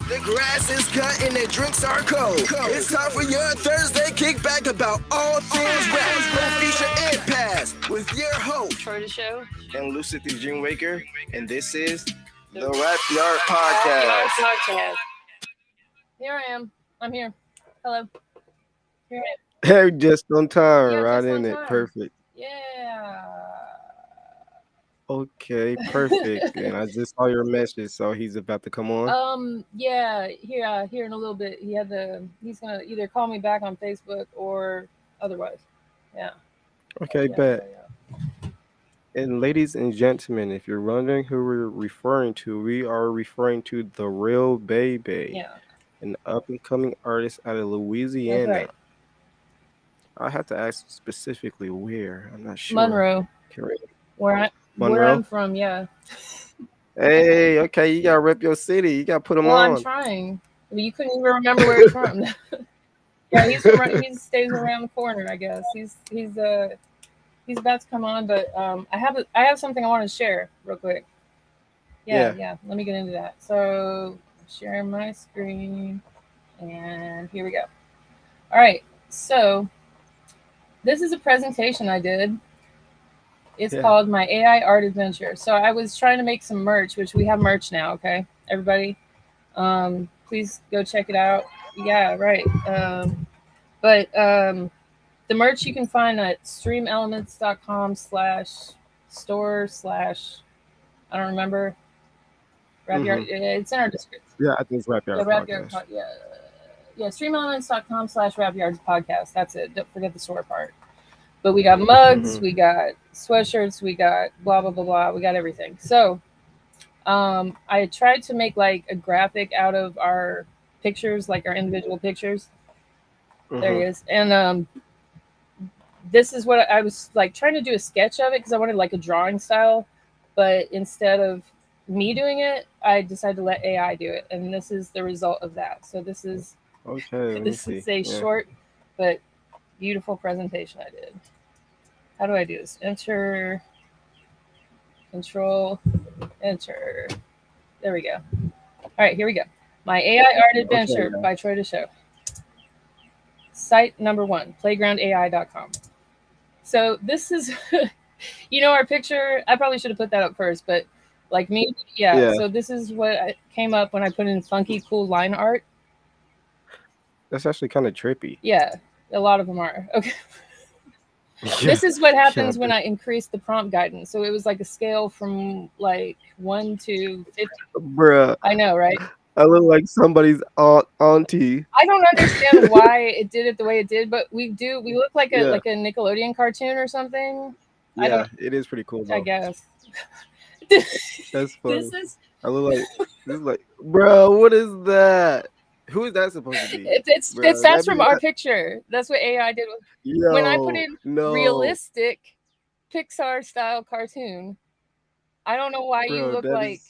The grass is cut and the drinks are cold. It's time for your Thursday kickback about all things rap. Co-feature and pass with your host, Troydashow and Lucid the Dreamwaker. And this is the Rapyard Podcast. podcast. Here I am. I'm here. Hello. Here I am. Hey, just on time, Yeah, right just on in it. time. Perfect. Yeah. Okay, perfect. And I just saw your message, so he's about to come on. Yeah. Here in a little bit. He's gonna either call me back on Facebook or otherwise. Yeah. Okay, Yeah. bet. And ladies and gentlemen, if you're wondering who we're referring to, we are referring to the real BAYBAY, Yeah. an up and coming artist out of That's Louisiana. right. I have to ask specifically where. I'm not sure. Monroe. Can we- Where Monroe? I'm from. Yeah. Hey, okay, you gotta rep your city. You gotta put them Well, on. I'm trying. You couldn't even remember where he's from. Yeah, he stays around the corner, I guess. He's about to come on, but I have something I want to share real quick. Yeah. Let me get into that. So share my screen, and here we go. All right. So this is a presentation I did. It's called My AI Art Adventure. So I was trying to make some merch, which we have merch now. Okay, everybody, please go check it out. Yeah, right. But the merch you can find at streamelements.com/store/ I don't remember. Rapyard. It's in our description. Yeah, I think it's Rapyard Podcast. Yeah, streamelements.com/Rapyard podcast. That's it. Don't forget the store part. But we got mugs, we got sweatshirts, we got blah blah blah blah. We got everything. So I tried to make like a graphic out of our pictures, like our individual pictures. There he is. And this is what I was like trying to do a sketch of it because I wanted like a drawing style, but instead of me doing it, I decided to let AI do it, and this is the result of that. So this is a short but beautiful presentation I did. How do I do this? Enter, Control, Enter. There we go. All right, here we go. My AI Art Adventure by troydashow. Site number 1, playgroundai.com. So this is, our picture. I probably should have put that up first, but like me, yeah. So this is what came up when I put in funky, cool line art. That's actually kind of trippy. Yeah, a lot of them are. Okay. This is what happens when I increase the prompt guidance. So it was like a scale from like 1 to 50. Bruh. I know, right? I look like somebody's auntie. I don't understand why it did it the way it did, but we look like a Nickelodeon cartoon or something. Yeah, it is pretty cool though. I guess. That's funny. This is like, bro, what is that? Who is that supposed to be? That's from our picture. That's what AI did. When I put in realistic Pixar style cartoon, I don't know why you look like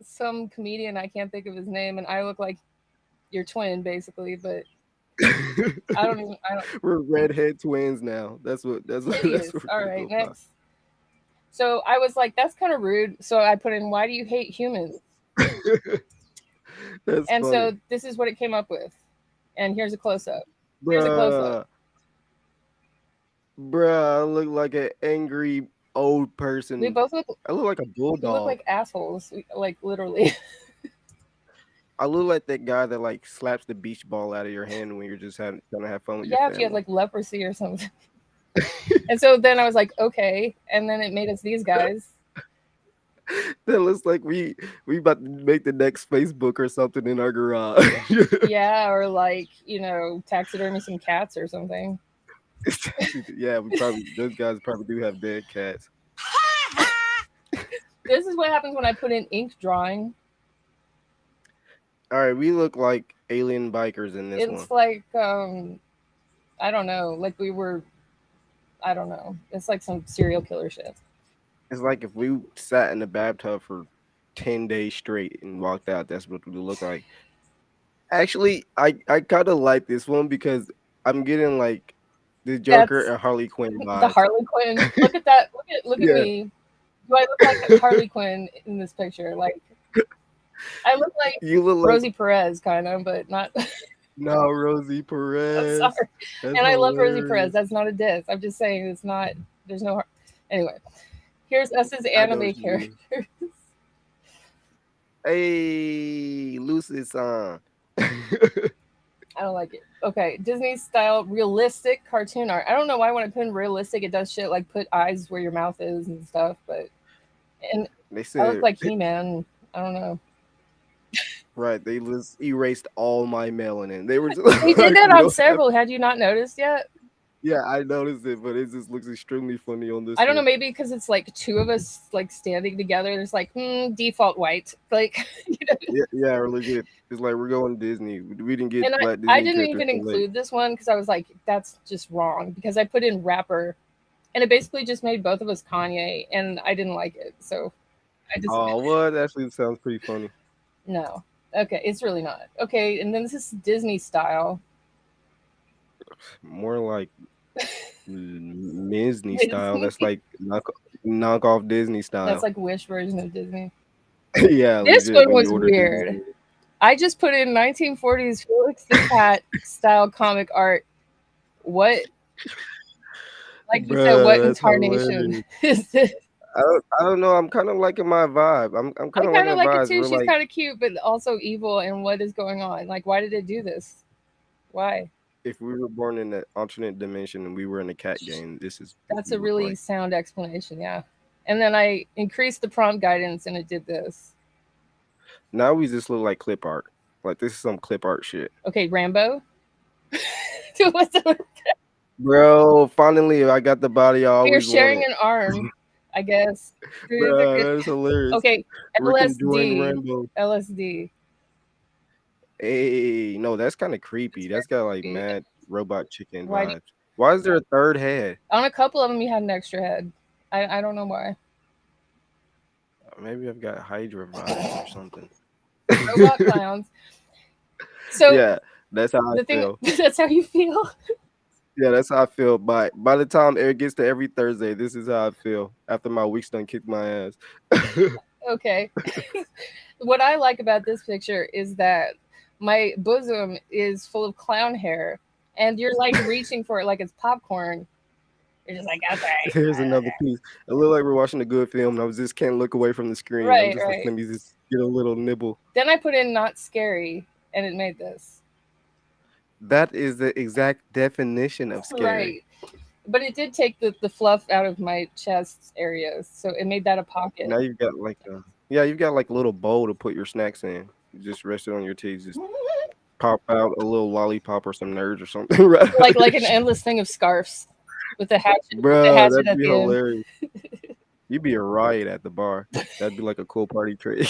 some comedian. I can't think of his name, and I look like your twin, basically. But I don't. We're redhead twins now. That's what. All right, next. So I was like, that's kind of rude. So I put in, why do you hate humans? That's funny. So this is what it came up with. And here's a close-up. Bruh, I look like an angry old person. We both look. I look like a bulldog. We look like assholes, like literally. I look like that guy that like slaps the beach ball out of your hand when you're just trying to have fun with your family. If you had like leprosy or something. And so then I was like, okay. And then it made us these guys. That looks like we about to make the next Facebook or something in our garage. Yeah, or like, taxidermy some cats or something. Yeah, those guys probably do have dead cats. This is what happens when I put in ink drawing. All right, we look like alien bikers in this one. It's like I don't know, like we were, I don't know. It's like some serial killer shit. It's like if we sat in the bathtub for 10 days straight and walked out, that's what we look like. Actually, I kind of like this one because I'm getting like the Joker and Harley Quinn vibes. The Harley Quinn. Look at that. Look at me. Do I look like a Harley Quinn in this picture? Like, I look like You look like Rosie Perez, kind of, but not. no Rosie I'm Perez. sorry, That's and I love Rosie hilarious. Perez. That's not a diss. I'm just saying it's not. There's no. Anyway, here's us as I know anime what you mean. characters. Hey, Lucid-san. I don't like it. Okay, Disney style realistic cartoon art. I don't know why when I put in realistic, it does shit like put eyes where your mouth is and stuff. But and They I look said like He-Man. I don't know. right. They just erased all my melanin. They were just They did like, that we on don't have. several. Had you not noticed yet? Yeah, I noticed it, but it just looks extremely funny on this I don't know. one. Maybe because it's like two of us like standing together. There's like default white. Like you know. Yeah, legit. It's like we're going Disney. We didn't get And black I Disney didn't characters even too late. include this one because I was like, that's just wrong. Because I put in rapper, and it basically just made both of us Kanye, and I didn't like it. So I just Oh, well, that actually sounds pretty funny. no. Okay, it's really not. Okay, and then this is Disney style. More like Disney style. That's like knock off Disney That's style. like Wish version of Disney. Yeah, This legit. one When was you order Disney weird. food. I just put in 1940s Felix the Cat style comic art. What? Like you said, what Bruh, that's incarnation hilarious. is this? I don't know. I'm kind of liking my vibe. I'm I kind of kind liking of the like it vibes. too. We're She's like, kind of cute, but also evil. And what is going on? Like, why did it do this? Why? if we were born in an alternate dimension and we were in a cat game, this is what That's we a look really like. sound explanation. Yeah. And then I increased the prompt guidance, and it did this. Now we just look like clip art. Like this is some clip art shit. Okay, Rambo. What's the- Bro, finally I got the body I You're always sharing wanted. an arm, I guess. Bro, that's hilarious. Okay, We're conjoined LSD. Rambo. LSD. Hey, no, that's kind of creepy. It's That's very got like creepy. mad robot chicken Why do you, vibes. Why is there a third head? on a couple of them you had an extra head? I don't know why. Maybe I've got Hydra vibes or something. Robot clowns. So Yeah, that's how I the thing feel. that's how you feel. Yeah, that's how I feel. By the time it gets to every Thursday, this is how I feel after my week's done kicked my ass. Okay. What I like about this picture is that my bosom is full of clown hair, and you're like reaching for it like it's popcorn. You're just like, okay. Here's another piece. It looked like we're watching a good film, and I was just can't look away from the screen. I'm Right, just like, right. let me just get a little nibble. Then I put in not scary, and it made this. That is the exact definition of scary. Right. But it did take the fluff out of my chest areas, so it made that a pocket. Now you've got like you've got like a little bowl to put your snacks in. You just rest it on your teeth, just pop out a little lollipop or some nerds or something. Right? Like an endless thing of scarves with the hatchet, Bro, that'd at be the end. hilarious. You'd be a riot at the bar. That'd be like a cool party trick.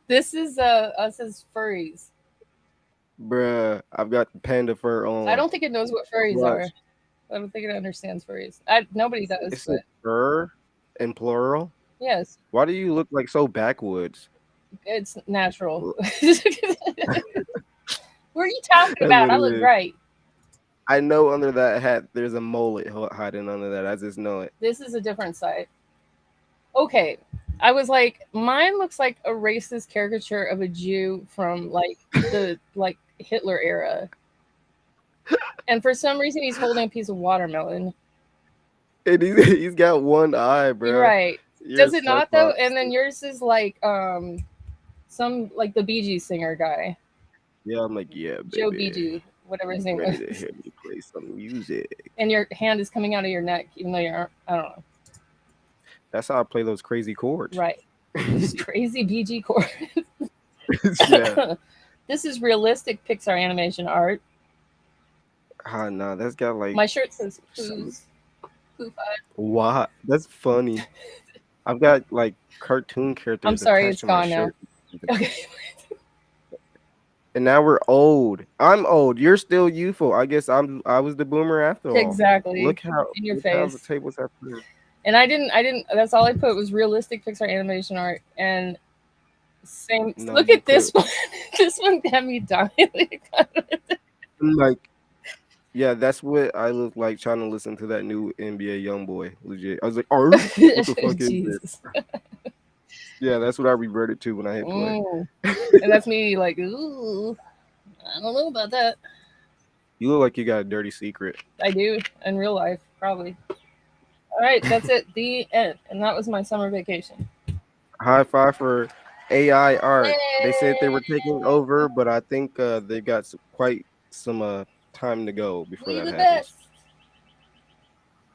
This is us as furries. Bruh, I've got the panda fur on. I don't think it knows what furries Watch. are. I don't think it understands furries. Nobody does. It's But a fur in plural. yes, Why do you look like so backwoods? it's natural. What are you talking That's about? what I it look is. great. I know under that hat there's a mullet hiding under that. I just know it. This is a different site. Okay. I was like, mine looks like a racist caricature of a Jew from like the Hitler era. And for some reason he's holding a piece of watermelon. And he's got one eye, bro. You're right. You're Does it not though? And then yours is like some like the Bee Gees singer guy. Yeah, I'm like, yeah, baby. Joe Bee Gee, whatever his name Ready was. to hear me play some music. And your hand is coming out of your neck, even though you're I don't know. That's how I play those crazy chords. Right. Those crazy BG chords. Yeah. This is realistic Pixar animation art. Ah, nah, that's got like My shirt says Pooh's. Pooh 5. what? That's funny. I've got like cartoon characters. I'm sorry, attached it's to my gone now. shirt. Okay. And now we're old. I'm old. You're still youthful. I guess I was the boomer after all. Exactly. Look how in your look how the face. tables have turned. And I didn't that's all I put was realistic Pixar animation art and same No, look you at this one. This one had me dying. Like, yeah, that's what I look like trying to listen to that new NBA YoungBoy. Legit. I was like, what the fuck is this? Jesus. Yeah, that's what I reverted to when I hit play. And that's me like, ooh, I don't know about that. You look like you got a dirty secret. I do in real life, probably. All right, that's it. The end. And that was my summer vacation. High five for AI art. They said they were taking Yay! over, but I think they got quite some time to go before We that the happens. best.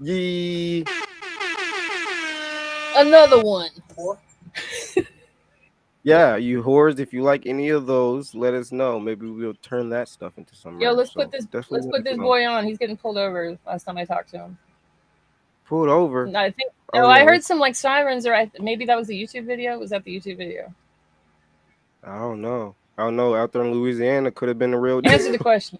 Yee. Another one. Yeah, you whores, if you like any of those, let us know. Maybe we'll turn that stuff into some Yo, merch. let's So let's definitely put let us this know. boy on. He's getting pulled over last time I talked to him. Pull it over. I think. Oh Oh, yeah, I heard some like sirens, or maybe that was the YouTube video. Was that the YouTube video? I don't know. I don't know. Out there in Louisiana, could have been the real deal. Answer the question.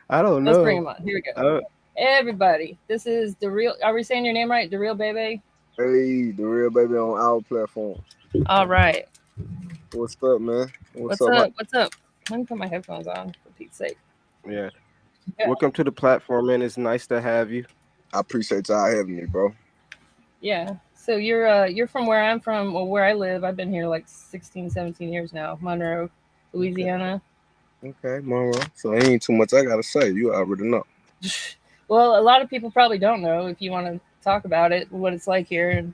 I don't Let's bring know. him on. Here we go. I don't- Everybody, this is the real. Are we saying your name right? The real baby. Hey, the real baby on our platform. All right. What's up, man? What's What's up? up? What's up? Let me put my headphones on for Pete's sake. yeah. Yeah. Welcome to the platform, man. It's nice to have you. I appreciate y'all having me, bro. Yeah. So you're from where I'm from, or where I live. I've been here like 16, 17 years now. Monroe, Louisiana. Okay, Monroe. So ain't too much I gotta say. You already know. Well, a lot of people probably don't know. If you want to talk about it, what it's like here and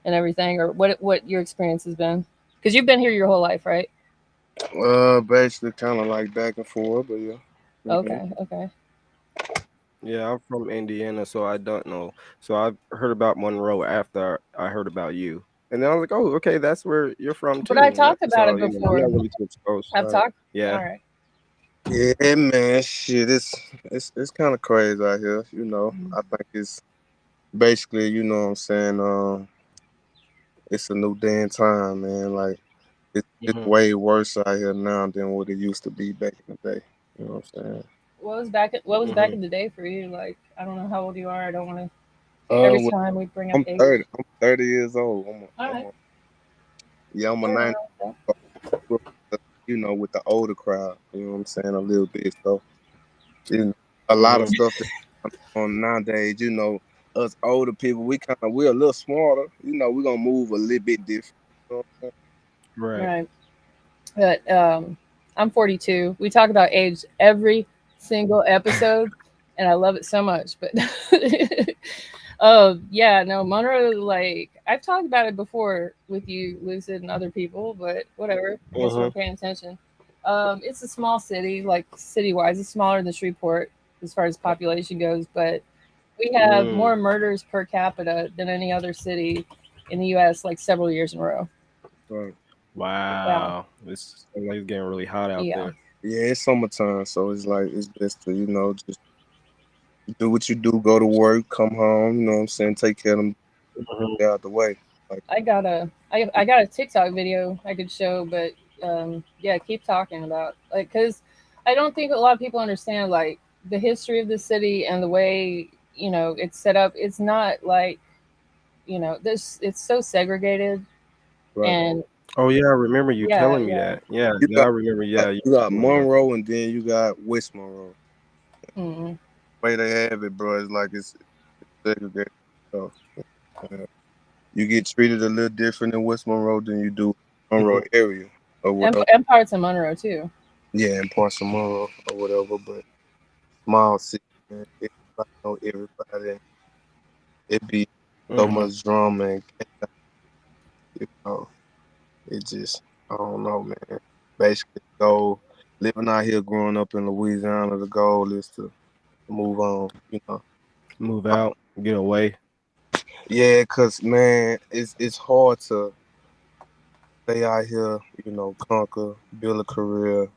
everything, or what your experience has been, because you've been here your whole life, right? Basically kind of like back and forth, but yeah. Okay. Okay. Yeah, I'm from Indiana, so I don't know. So I've heard about Monroe after I heard about you. And then I was like, oh, okay, that's where you're from But I too. talked about So, it I'm before. not really too exposed. I've talked. Yeah. All right. Yeah, man. Shit, it's kind of crazy out here. You know, I think it's basically, you know what I'm saying. It's a new day and time, man. Like it's Mhm. way worse out here now than what it used to be back in the day. You know what I'm saying? What was back? What was back Mhm. in the day for you? Like, I don't know how old you are. I don't want to. Every Well, time we bring up I'm age. 30. I'm 30 years old. All right. I'm a All right. 90, you know, with the older crowd. You know what I'm saying? A little bit. So, you know, a lot of Mhm. stuff that on nowadays, you know, us older people, we're a little smarter. You know, we're gonna move a little bit different. You know Right. Right. But I'm 42. We talk about age every single episode, and I love it so much. But oh yeah, no, Monroe. Like I've talked about it before with you, Lucid, and other people. But whatever. I guess you Mhm. weren't paying attention. It's a small city, like city wise, it's smaller than Shreveport as far as population goes. But we have Mm. more murders per capita than any other city in the U.S. like several years in a row. Right. Yeah, Wow. It's like it's getting really hot out yeah. there. Yeah, it's summertime, so it's like it's best to, you know, just do what you do, go to work, come home, you know what I'm saying, take care of them, Mhm. get out the way. Like I got a TikTok video I could show, but yeah, keep talking about like because I don't think a lot of people understand like the history of the city and the way it's set up. It's not like this. It's so segregated right. and Oh yeah, I remember you yeah, telling me yeah. that. Yeah, You yeah, I got remember. Yeah, you you got told me that. Monroe and then you got West Monroe. Mm. Way they have it, bro, it's like it's segregated. So, you get treated a little different in West Monroe than you do Monroe Mhm. area or whatever. And parts of Monroe too. Yeah, in parts of Monroe or whatever, but small city, man, everybody know everybody. And it be so Mhm. much drama and you know, it just I don't know, man. Basically, go living out here, growing up in Louisiana, the goal is to move on. You know, Move out, get away. yeah, cause man, it's hard to stay out here. You know, conquer, build a career,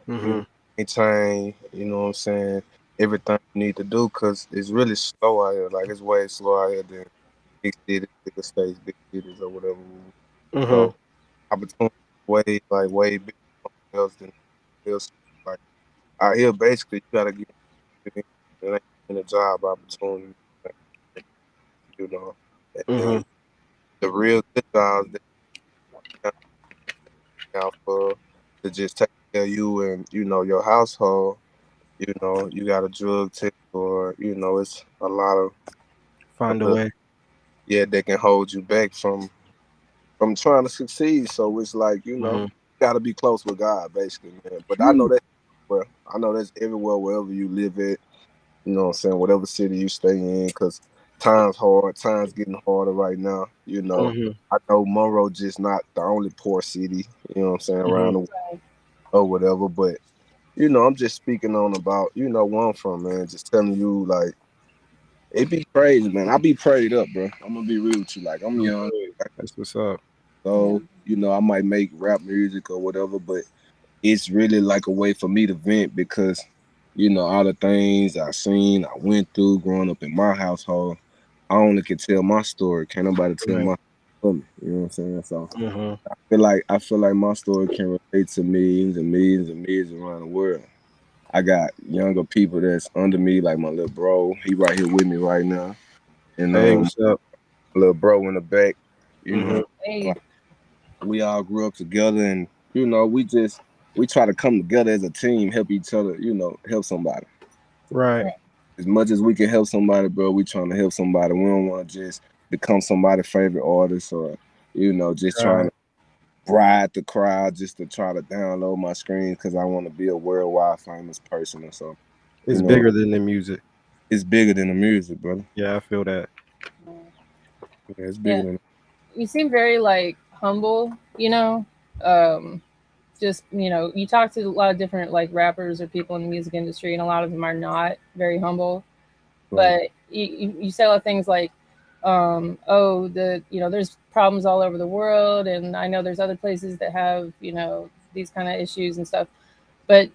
you know, Mhm. maintain, you know what I'm saying, everything you need to do because it's really slow out here. Like it's way slow out here than big cities, bigger states, big cities or whatever. Mhm. So opportunity way bigger else than else. Like out here basically you gotta get in a job opportunity, you know. And then Mhm. the real good jobs that out for to just take care of you and you know your household. You know, you got a drug test or, you know, it's a lot of Find a other, way. yeah, that can hold you back from I'm trying to succeed. So it's like, you know, Mm-hmm. gotta be close with God, basically, man. But I know that, well, I know that's everywhere, wherever you live at. You know what I'm saying? Whatever city you stay in, because times hard, times getting harder right now. You know, Mm-hmm. I know Monroe just not the only poor city. You know what I'm saying, Mm-hmm. around the world or whatever. But you know, I'm just speaking on about, you know, where I'm from, man. Just telling you, like, it be crazy, man. I be prayed up, bro. I'm gonna be real with you. Like, I'm young, Okay. That's what's up. Yeah. so you know, I might make rap music or whatever, but it's really like a way for me to vent because, you know, all the things I seen, I went through growing up in my household. I only can tell my story. Can't nobody tell Right. my story for me. You know what I'm saying? So Mm-hmm. I feel like my story can relate to millions and millions and millions around the world. I got younger people that's under me, like my little bro. He right here with me right now. And Hey, what's up? little bro in the back, you Mm-hmm. know, Hey. we all grew up together and you know, we try to come together as a team, help each other, you know, help somebody. Right. As much as we can help somebody, bro, we trying to help somebody. We don't want to just become somebody's favorite artist or, you know, just trying Right. to ride the crowd just to try to download my screens because I want to be a worldwide famous person or so. You It's know, bigger than the music. it's bigger than the music, brother. Yeah, I feel that. Yeah, it's bigger Yeah. than. You seem very like humble, you know. Um, just you talk to a lot of different like rappers or people in the music industry, and a lot of them are not very humble. Right. But you say a lot of things like, oh, there's problems all over the world, and I know there's other places that have these kind of issues and stuff. But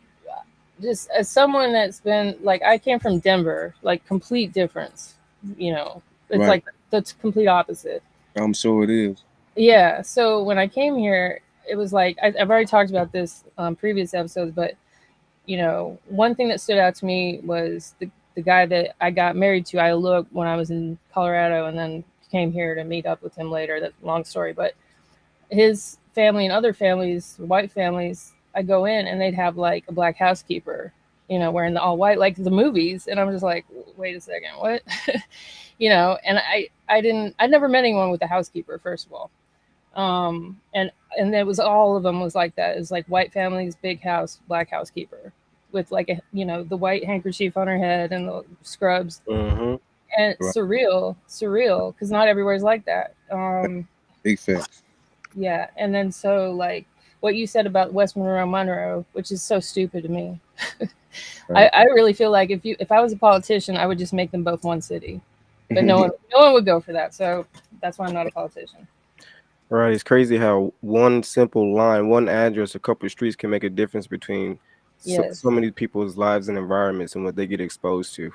just as someone that's been like, I came from Denver, like complete difference. You know, it's Right. like the complete opposite. I'm sure it is. Yeah. So when I came here, it was like I've already talked about this previous episodes, but one thing that stood out to me was the guy that I got married to. I looked when I was in Colorado, and then came here to meet up with him later. That's a long story, but his family and other families, white families, I go in and they'd have like a black housekeeper, wearing the all white like the movies, and I'm just like, wait a second, what? And I never met anyone with a housekeeper, first of all. And it was all of them was like that. It was like white families, big house, black housekeeper with like the white handkerchief on her head and the scrubs, Mm-hmm. and Right. surreal because not everywhere is like that. Big facts. Yeah, and then so like what you said about West Monroe, which is so stupid to me. Right. I really feel like if I was a politician, I would just make them both one city, but no one would go for that. So that's why I'm not a politician. Right. It's crazy how one simple line, one address, a couple of streets can make a difference between so Yes. many people's lives and environments and what they get exposed to.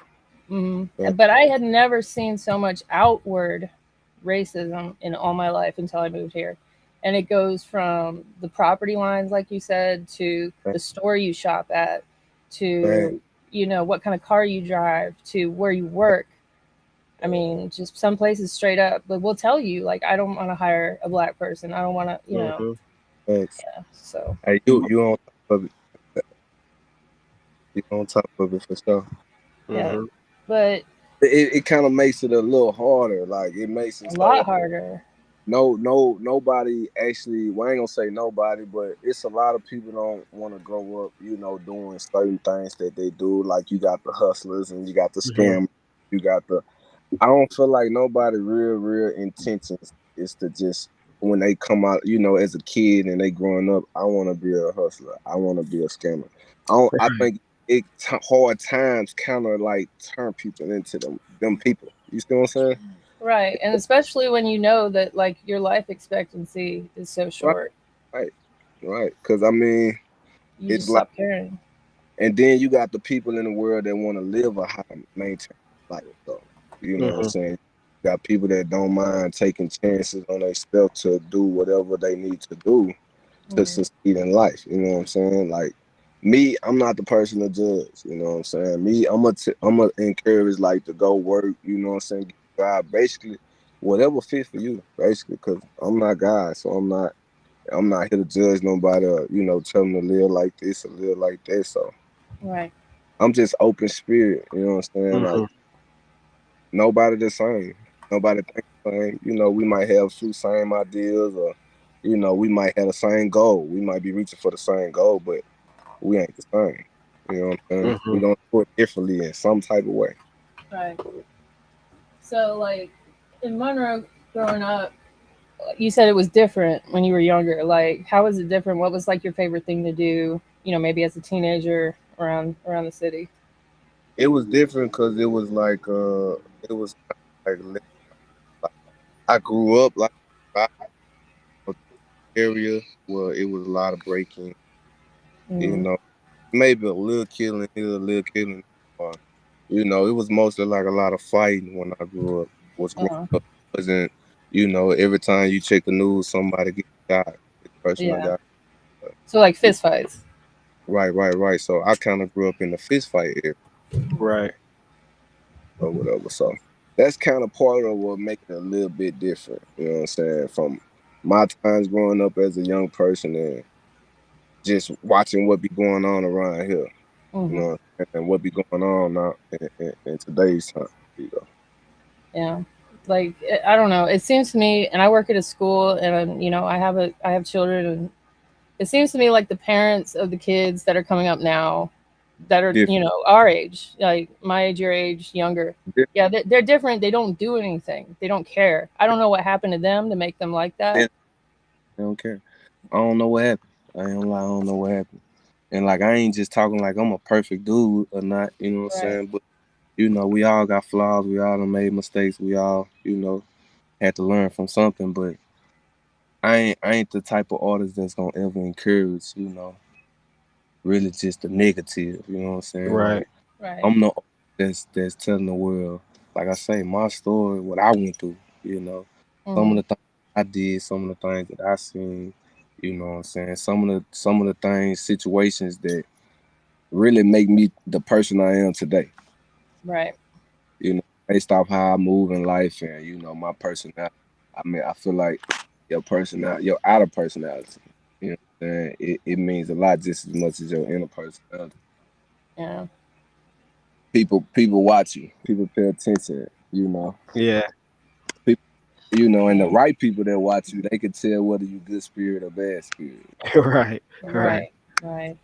Mm-hmm. But I had never seen so much outward racism in all my life until I moved here. And it goes from the property lines, like you said, to the store you shop at, Right. to, what kind of car you drive, to where you work. I mean, just some places straight up, but we'll tell you, like, I don't want to hire a black person. I don't want to, Mm-hmm. Thanks. yeah. So, Hey, you on top of it. You on top of it for sure. yeah. Mm-hmm. But It kind of makes it a little harder. Like it makes it a so lot harder. nobody actually. Well, I ain't gonna say nobody, but it's a lot of people don't want to grow up, you know, doing certain things that they do. Like you got the hustlers and you got the Mm-hmm. scam. You got the. I don't feel like nobody real intentions is to just when they come out, you know, as a kid and they growing up. I want to be a hustler. I want to be a scammer. I think hard times kind of like turn people into them people. You see what I'm saying? Right. And especially when you know that like your life expectancy is so Right, short, right, right. Because I mean, you it's just like, stop caring. and then you got the people in the world that want to live a high maintain life. So you know what I'm Mm-hmm. saying. You got people that don't mind taking chances on themselves to do whatever they need to do to Mm. succeed in life. You know what I'm saying? Like me, I'm not the person to judge. You know what I'm saying? Me, I'm gonna encourage like to go work. You know what I'm saying? God, basically, whatever fit for you, basically, because I'm not God, so I'm not here to judge nobody. Or, you know, tell them to live like this or live like that. So Right. I'm just open spirit. You know what I'm saying? Mm-hmm. Like nobody the same. nobody think the same. You know, we might have two same ideas, or you know, we might have the same goal. We might be reaching for the same goal, but we ain't the same. You know what I'm saying? We don't do it differently in some type of way. Right. So, like, in Monroe, growing up, you said it was different when you were younger. Like, how was it different? What was like your favorite thing to do? You know, maybe as a teenager around the city. It was different because it was like I grew up like a area where it was a lot of breaking. You Mm-hmm. know, maybe a little killing here, a little killing. Or, you know, it was mostly like a lot of fighting when I grew up. Was growing Uh-huh. up wasn't, you know, every time you check the news, somebody get shot. This person done Yeah. got So like fist fights. right. So I kind of grew up in the fist fight area Right. or whatever. So that's kind of part of what makes it a little bit different. You know what I'm saying? From my times growing up as a young person and just watching what be going on around here. You Mm-hmm. know, and what be going on now in today's time. You know. Yeah. Like I don't know. It seems to me, and I work at a school, and you know, I have children, and it seems to me like the parents of the kids that are coming up now, that are you Different. know our age, like my age, your age, younger. Different. Yeah, they're different. They don't do anything. They don't care. I don't know what happened to them to make them like that. They don't care. I don't know what happened. I ain't gonna lie, I don't know what happened. And like I ain't just talking like I'm a perfect dude or not, you know what I'm Right. saying? But you know, we all got flaws, we all done made mistakes, we all, you know, had to learn from something, but I ain't the type of artist that's gonna ever encourage, you know, really just the negative, you know what I'm saying? Right. Like Right. I'm the that's telling the world, like I say, my story, what I went through, you know. Some of Mm-hmm. the things I did, some of the things that I seen, you know what I'm saying? Some of the things, situations that really make me the person I am today. Right. You know, based off how I move in life and, you know, my personality. I mean, I feel like your personality, your outer personality, you know what I'm saying? It means a lot just as much as your inner personality. Yeah. People watch you. People pay attention, you know. Yeah. People, you know, and the right people that watch you, they can tell whether you good spirit or bad spirit. Right. Right. Right. Right.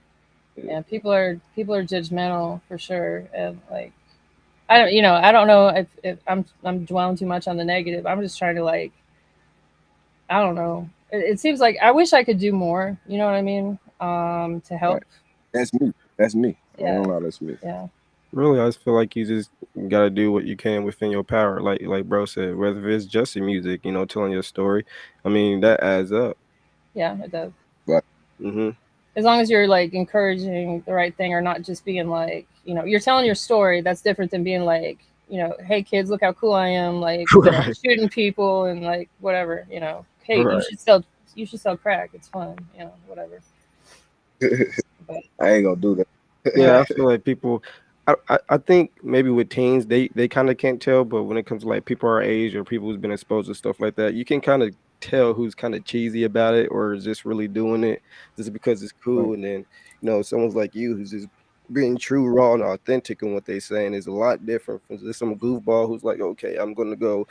Yeah. People are judgmental for sure, and like I don't, you know, I don't know if I'm dwelling too much on the negative. I'm just trying to like, I don't know. It seems like I wish I could do more. You know what I mean? To Right. help. That's me. That's me. I ain't Yeah, gonna lie, that's me. yeah, Really, I just feel like you just gotta do what you can within your power. Like bro said, whether it's just your music, telling your story. I mean, that adds up. yeah. It does. Right. Hmm. As long as you're like encouraging the right thing, or not just being like, you know, you're telling your story. That's different than being like, you know, hey kids, look how cool I am. Like, you know, Right. shooting people and like whatever. You know, hey, Right. you should sell crack. It's fun. You know, whatever. But I ain't gonna do that. Yeah, I right. feel like people. I think maybe with teens they kind of can't tell, but when it comes to like people our age or people who's been exposed to stuff like that, you can kind of tell who's kind of cheesy about it or is just really doing it just because it's Right. cool. And then someone's like you who's just being true, raw, and authentic in what they saying is a lot different from just some goofball who's like, okay, I'm gonna go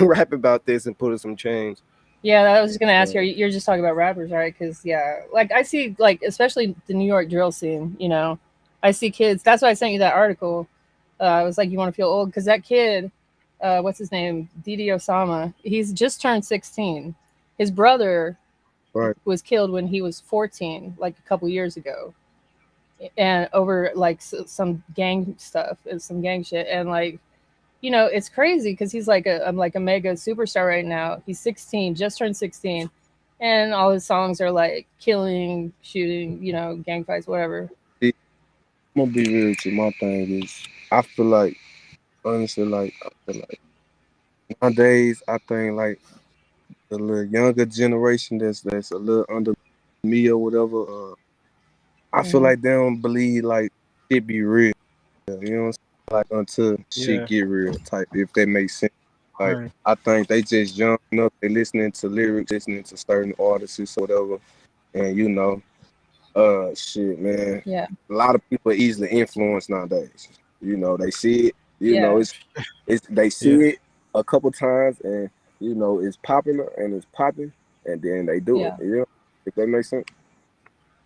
rap about this and put in some change. Yeah, I was just gonna ask you. Right. You're just talking about rappers, right? Because yeah, like I see, like especially the New York drill scene. You know, I see kids. That's why I sent you that article. I was like, you want to feel old because that kid, what's his name, Didi Osama. He's just turned 16. His brother Right. was killed when he was 14, like a couple years ago, and over like some gang stuff, some gang shit, and like you know, it's crazy because he's like I'm like a mega superstar right now. He's 16, just turned 16, and all his songs are like killing, shooting, you know, gang fights, whatever. See, I'm gonna be real with you. My thing is, I feel like honestly, like I feel like nowadays, I think like the little younger generation that's a little under me or whatever. I feel Mm-hmm. like they don't believe like it be real. You know what I'm saying? Like until shit Yeah. get real type, if that makes sense. Like Right. I think they just young enough, they listening to lyrics, listening to certain artists or whatever, and shit, man. Yeah, A lot of people are easily influenced nowadays. You know, they see it. You know, yeah, it's they see Yeah. it. a couple times, and you know it's popular and it's popping, and then they do it. Yeah. You know, if that makes sense.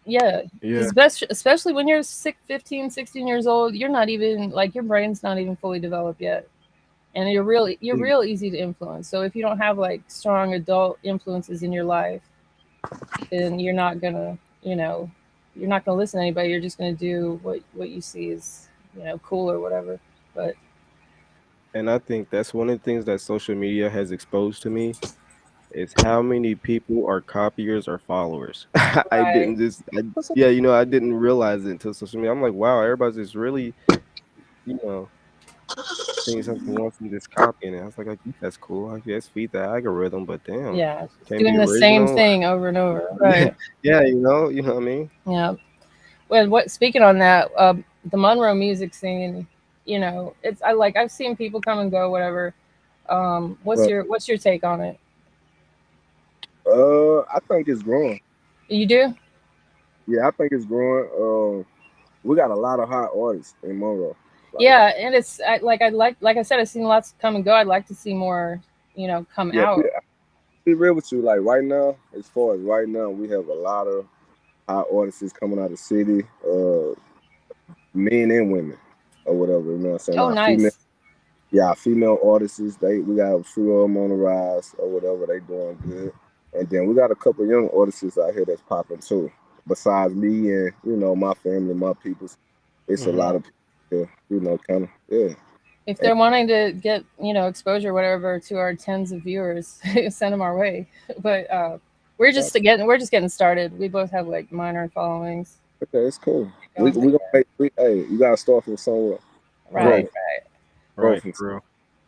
Yeah, Yeah. because especially when you're 15, 16 years old, you're not even like your brain's not even fully developed yet, and you're real easy to influence. So if you don't have like strong adult influences in your life, then you're not gonna, you're not gonna listen to anybody. You're just gonna do what you see is cool or whatever. But And I think that's one of the things that social media has exposed to me is how many people are copiers or followers. I right, didn't just, yeah, I didn't realize it until social media. I'm like, wow, everybody's just really, you know, seeing something once and just copying it. I was like, I guess that's cool. I guess feed the algorithm, but damn, yeah, just can't be doing the same original. thing over and over. Yeah, Right. yeah, you know what I mean? Yeah. Well, what speaking on that, the Monroe music scene, it's I've seen people come and go, whatever. But What's your take on it? I think it's growing. You do? Yeah, I think it's growing. We got a lot of hot artists in Monroe. Like, Yeah, and like I said, I've seen lots come and go. I'd like to see more, come yeah, out. be real with you. Like right now, as far as right now, we have a lot of hot artists coming out of the city, men and women, or whatever. You know what I'm saying? Oh, Our female, nice. yeah, our female artists. We got a few of them on the rise or whatever. They doing good, and then we got a couple young artists out here that's popping too. Besides me and my family, my peoples, it's a Hmm. lot of people. Here, kind of yeah. If they're wanting to get exposure, whatever, to our tens of viewers, send them our way. But we're just getting started. We both have like minor followings. Okay, it's cool. We Going, but gonna make. Hey, you gotta start from somewhere. right, Right, Growth, right. growth, right, and for real.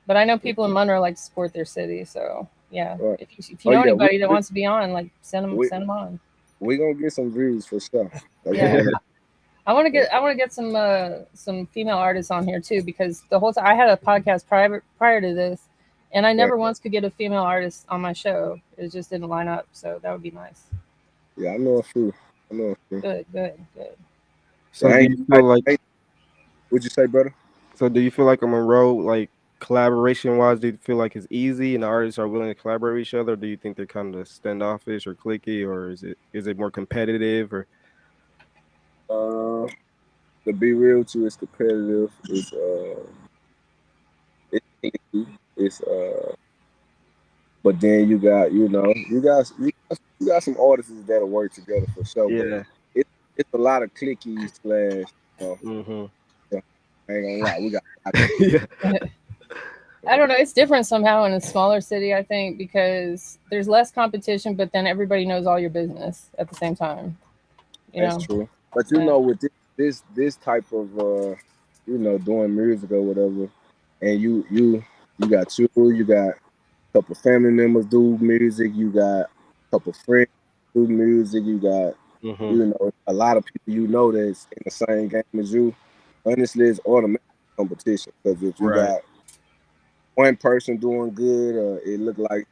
But I know people in Monroe like to support their city, so yeah. right. If you Oh know yeah, anybody that wants to be on, like we send them on. we gonna get some views for sure. Like, Yeah, yeah. I want to get some female artists on here too because the whole time I had a podcast prior to this, and I Right. never once could get a female artist on my show. It just didn't line up, so that would be nice. Yeah, I know a few. I know a few. Good, good, good. So Yeah, do you feel like what'd you say, brother? a Monroe, like collaboration wise, do you feel like it's easy and the artists are willing to collaborate with each other? Or do you think they're kind of standoffish or clicky, or is it more competitive or Uh, to be real with you, it's competitive. It's easy. But then you got some artists that'll work together for sure. But yeah? it's a lot of clicky slash. Mm-hmm. Yeah, I ain't gonna lie, we got. Yeah. I don't know. It's different somehow in a smaller city, I think, because there's less competition, but then everybody knows all your business at the same time. You That's know? true. But Yeah. with this type of doing music or whatever, and you got a couple family members do music, you got a couple friends do music, you got Mm-hmm. a lot of people that's in the same game as you. Honestly, it's automatic competition because if you Right. got one person doing good, it look like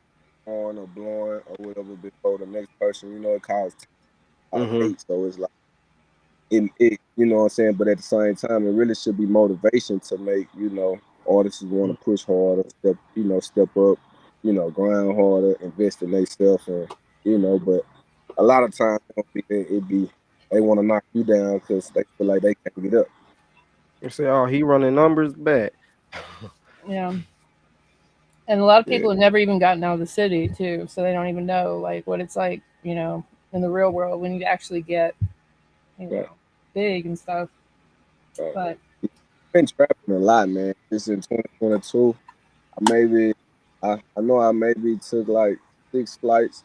on or blowing or whatever before the next person, it causes a lot of Mm-hmm. hate. So it's like it you know what I'm saying. But at the same time, it really should be motivation to make artists want to push harder, step up, grind harder, invest in themselves, and But a lot of times they want to knock you down because they feel like they can't get up. You say, oh, he running numbers bad. Yeah. And a lot of Yeah, people have never even gotten out of the city too, so they don't even know like what it's like, in the real world when you actually get, you right, know, big and stuff. right. But I've been traveling a lot, man. Just in 2022, I know I maybe took like 6 flights,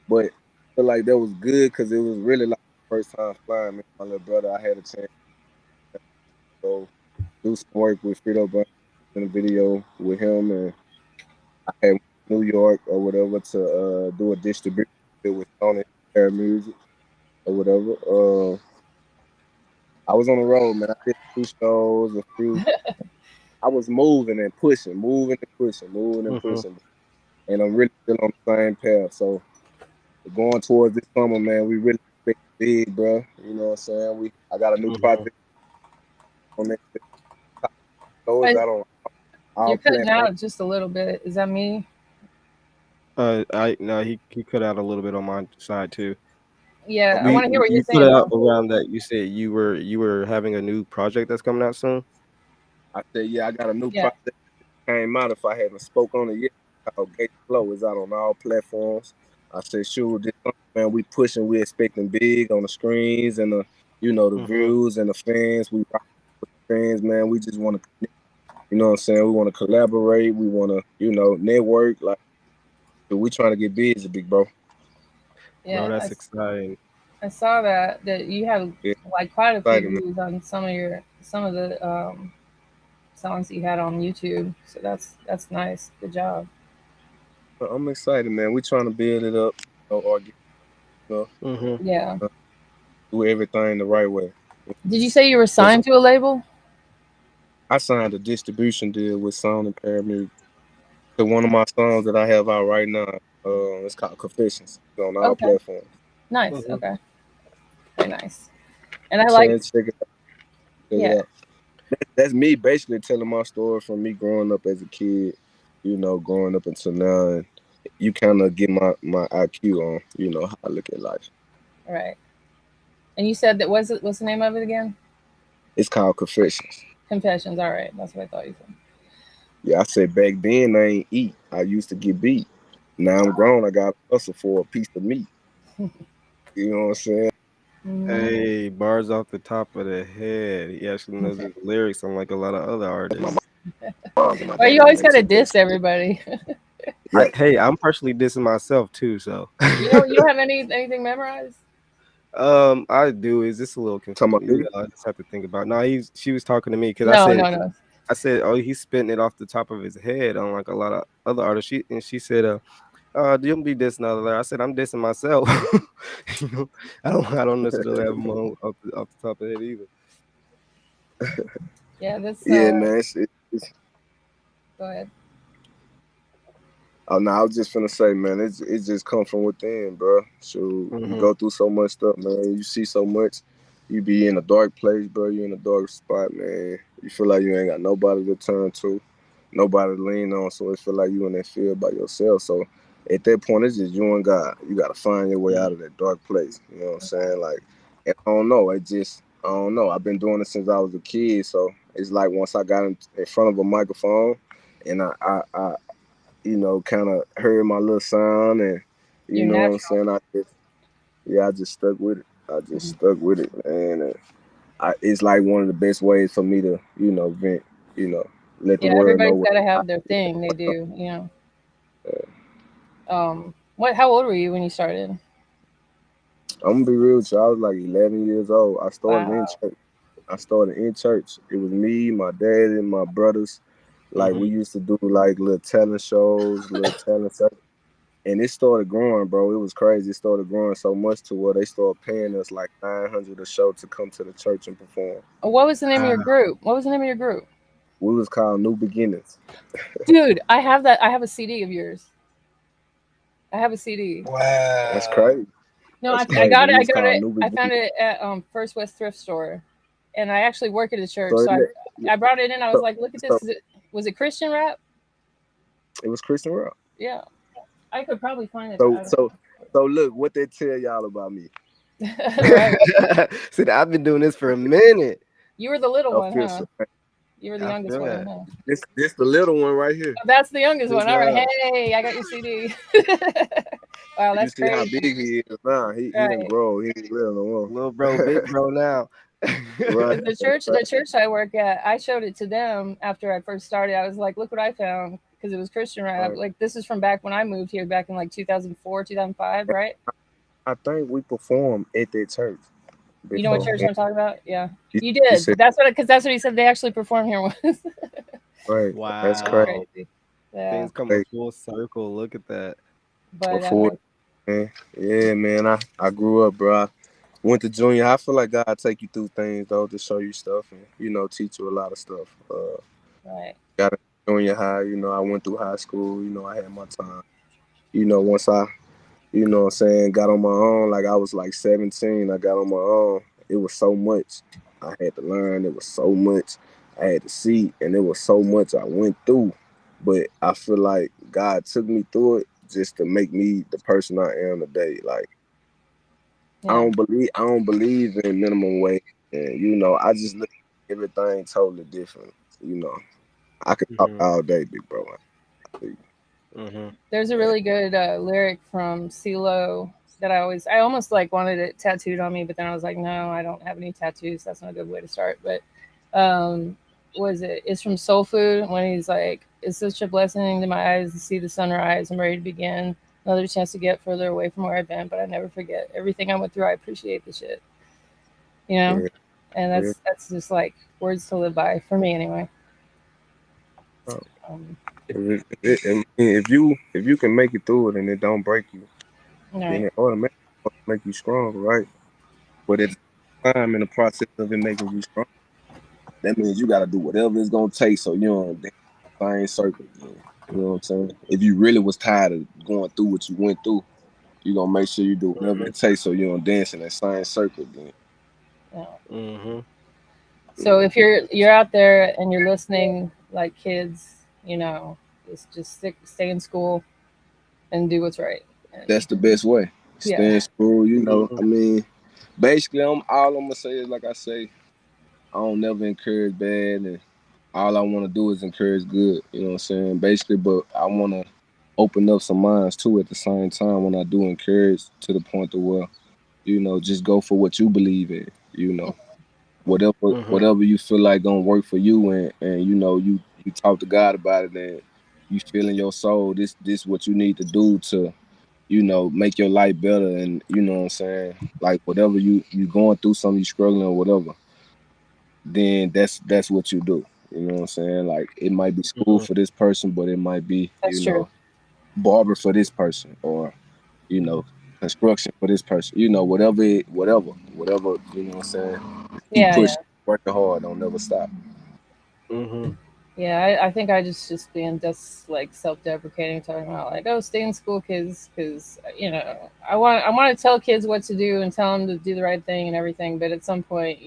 but I feel like that was good because it was really like the first time flying. Me and my little brother, I had a chance to go do some work with Frito Bunch in a video with him, and I had went to New York or whatever to do a distribution with Sony Air Music or whatever. I was on the road, man. I did 2 shows, a few. I was moving and pushing, moving and pushing, moving and Mm-hmm. pushing, and I'm really still on the same path. So going towards this summer, man, we really expect big, bro. You know what I'm saying? I got a new Mm-hmm. project on that. So is and that on? You're All cutting platforms. out just a little bit. Is that me? I no, he cut out a little bit on my side too. Yeah, I We want to hear what you're you cut saying out though. around that. You said you were having a new project that's coming out soon. I said, yeah, I got a new Yeah. project that came out. If I haven't spoke on it yet, called Gate Flow. Is out on all platforms. I said, shoot, this summer, man, we pushing, we expecting big on the screens and the, the Mm-hmm. views and the fans. We rock with the fans, man. We just want to, you know what I'm saying? We want to collaborate. We want to, network. Like, so we trying to get busy, big bro. Bro, Yeah, that's exciting. I saw that you have Yeah, like quite a few excited, man. views on some of the songs that you had on YouTube. So that's nice. Good job. I'm excited, man. We trying to build it up, organic, you know, Mm-hmm. Yeah. uh, do everything the right way. Did you say you were Cause signed to a label? I signed a distribution deal with Sound and Paramedic. So one of my songs that I have out right now, it's called Confessions. It's on all Okay. platforms. Nice. Mm-hmm. Okay. Very nice. And I like. Check it out. Check it Yeah. out. That's me basically telling my story from me growing up as a kid, growing up until now. And you kind of get my IQ on, how I look at life. All right. And you said that what's the name of it again? It's called Confessions. Confessions. All right. That's what I thought you said. Yeah, I said back then I ain't eat. I used to get beat. Now I'm grown. I got to hustle for a piece of meat. You know what I'm saying? Hmm. Hey, bars off the top of the head. He actually knows his lyrics, unlike a lot of other artists. My Well, you daddy always makes gotta the diss best. everybody. Yeah. I'm partially dissing myself too, so You don't have anything memorized? I do. Is this a little Talking about me? I just have to think about. No, she was talking to me because No, no, no. I said, oh, he's spitting it off the top of his head, unlike a lot of other artists. She said, don't be dissing other. I said, I'm dissing myself. you know, I don't necessarily have them off the top of the head either. Yeah, this. Yeah, man. Go ahead. Oh no, I was just finna say, man, it just come from within, bro. So you Mm-hmm. go through so much stuff, man. You see so much. You be in a dark place, bro. You in a dark spot, man. You feel like you ain't got nobody to turn to, nobody to lean on. So it feel like you in that field by yourself. So at that point, it's just you and God. You gotta find your way out of that dark place. You know what I'm saying? Like, and I don't know. I don't know. I've been doing it since I was a kid. So it's like once I got in front of a microphone, and I kind of heard my little sound, and you You're know what I'm natural. saying. I just stuck with it. I just Mhm. stuck with it, man. And it's like one of the best ways for me to, vent. You know, let the Yeah, world know everybody's what got to I, have their thing they do. What? How old were you when you started? I'm gonna be real with you. I was like 11 years old. I started in Wow. church. It was me, my dad, and my brothers. Like Mm-hmm. we used to do like little talent shows, little talent. And it started growing, bro. It was crazy. It started growing so much to where they started paying us like 900 a show to come to the church and perform. What was the name of your group? What was the name of your group? We was called New Beginnings. Dude, I have that. I have a CD of yours. I have a CD. That's Wow. crazy. No, That's I crazy. got it. We I was got called it. New I found Beginnings. it at First West Thrift Store, and I actually work at a church. So So it, I brought it in. I was so, like, look at so this. Was it Christian rap? it was Christian rock. Yeah, I could probably find it. But So I so so look what they tell y'all about me. don't. Right. See, I've been doing this for a minute. You were the little one, huh? Official. You were the I youngest feel one, that. huh? This the little one right here. Oh, that's the youngest Good one. All right. job. Hey, I got your CD. Wow, You that's see how crazy. big he is now. He didn't Right. grow. He ain't little no more. Little bro, big bro now. Right. Because the church I work at, I showed it to them after I first started. I was like, look what I found. Because it was Christian rap. Right. Like, this is from back when I moved here back in like 2004, 2005, right? I think we performed at that church You know what before. church And I'm talking about? Yeah. you, You you did. said Because that's what he said they actually performed here once. right. That's That's crazy. Wow. crazy. Yeah. Things come a Hey, full circle. Look at that. But before, man. Yeah, man. I grew up, bro. I went to junior. I feel like God take you through things though to show you stuff and teach you a lot of stuff. right. Got in junior high. I went through high school. I had my time. Once I what I'm saying, got on my own. Like I was like 17. I got on my own. It was so much I had to learn. It was so much I had to see, and there was so much I went through. But I feel like God took me through it just to make me the person I am today. Like Yeah. I don't believe in minimum wage, and I just look at everything totally different. I could talk all day, big bro. There's a really good lyric from CeeLo that I almost like wanted it tattooed on me, but then I was like, no, I don't have any tattoos. That's not a good way to start. But was it? It's from Soul Food when he's like, "It's such a blessing to my eyes to see the sunrise. I'm ready to begin. Another chance to get further away from where I've been, but I never forget everything I went through. I appreciate the shit, you know." Yeah, And yeah. that's just like words to live by for me, anyway. If you can make it through it and it don't break you, then Right. it automatically make you stronger, right? But at the time in the process of it making you strong, that means you got to do whatever it's gonna take so you don't dance the same circle again. You know what I'm saying? If you really was tired of going through what you went through, you gonna make sure you do whatever it takes so you don't dance in that same circle again. Yeah. So if you're out there and you're listening, like kids, just stay in school and do what's right. And, That's the best way. Stay yeah. in school, I mean, basically, I'm gonna say is like I say, I don't never encourage bad, and all I want to do is encourage good. You know what I'm saying? Basically, but I want to open up some minds too at the same time when I do encourage to the point of where, just go for what you believe in. Whatever you feel like gonna work for you, and you talk to God about it, and you feel in your soul this what you need to do to make your life better, and you know what I'm saying, like whatever you going through, something you struggling or whatever, then that's what you do. You know what I'm saying? Like it might be school for this person, but it might be That's true. barber for this person, or construction for this person. Whatever. You know what I'm saying? Keep Yeah, yeah. pushing, working hard, don't never stop. Yeah, I think I just being just like self-deprecating, talking about like, oh, stay in school, kids, because I want to tell kids what to do and tell them to do the right thing and everything, but at some point,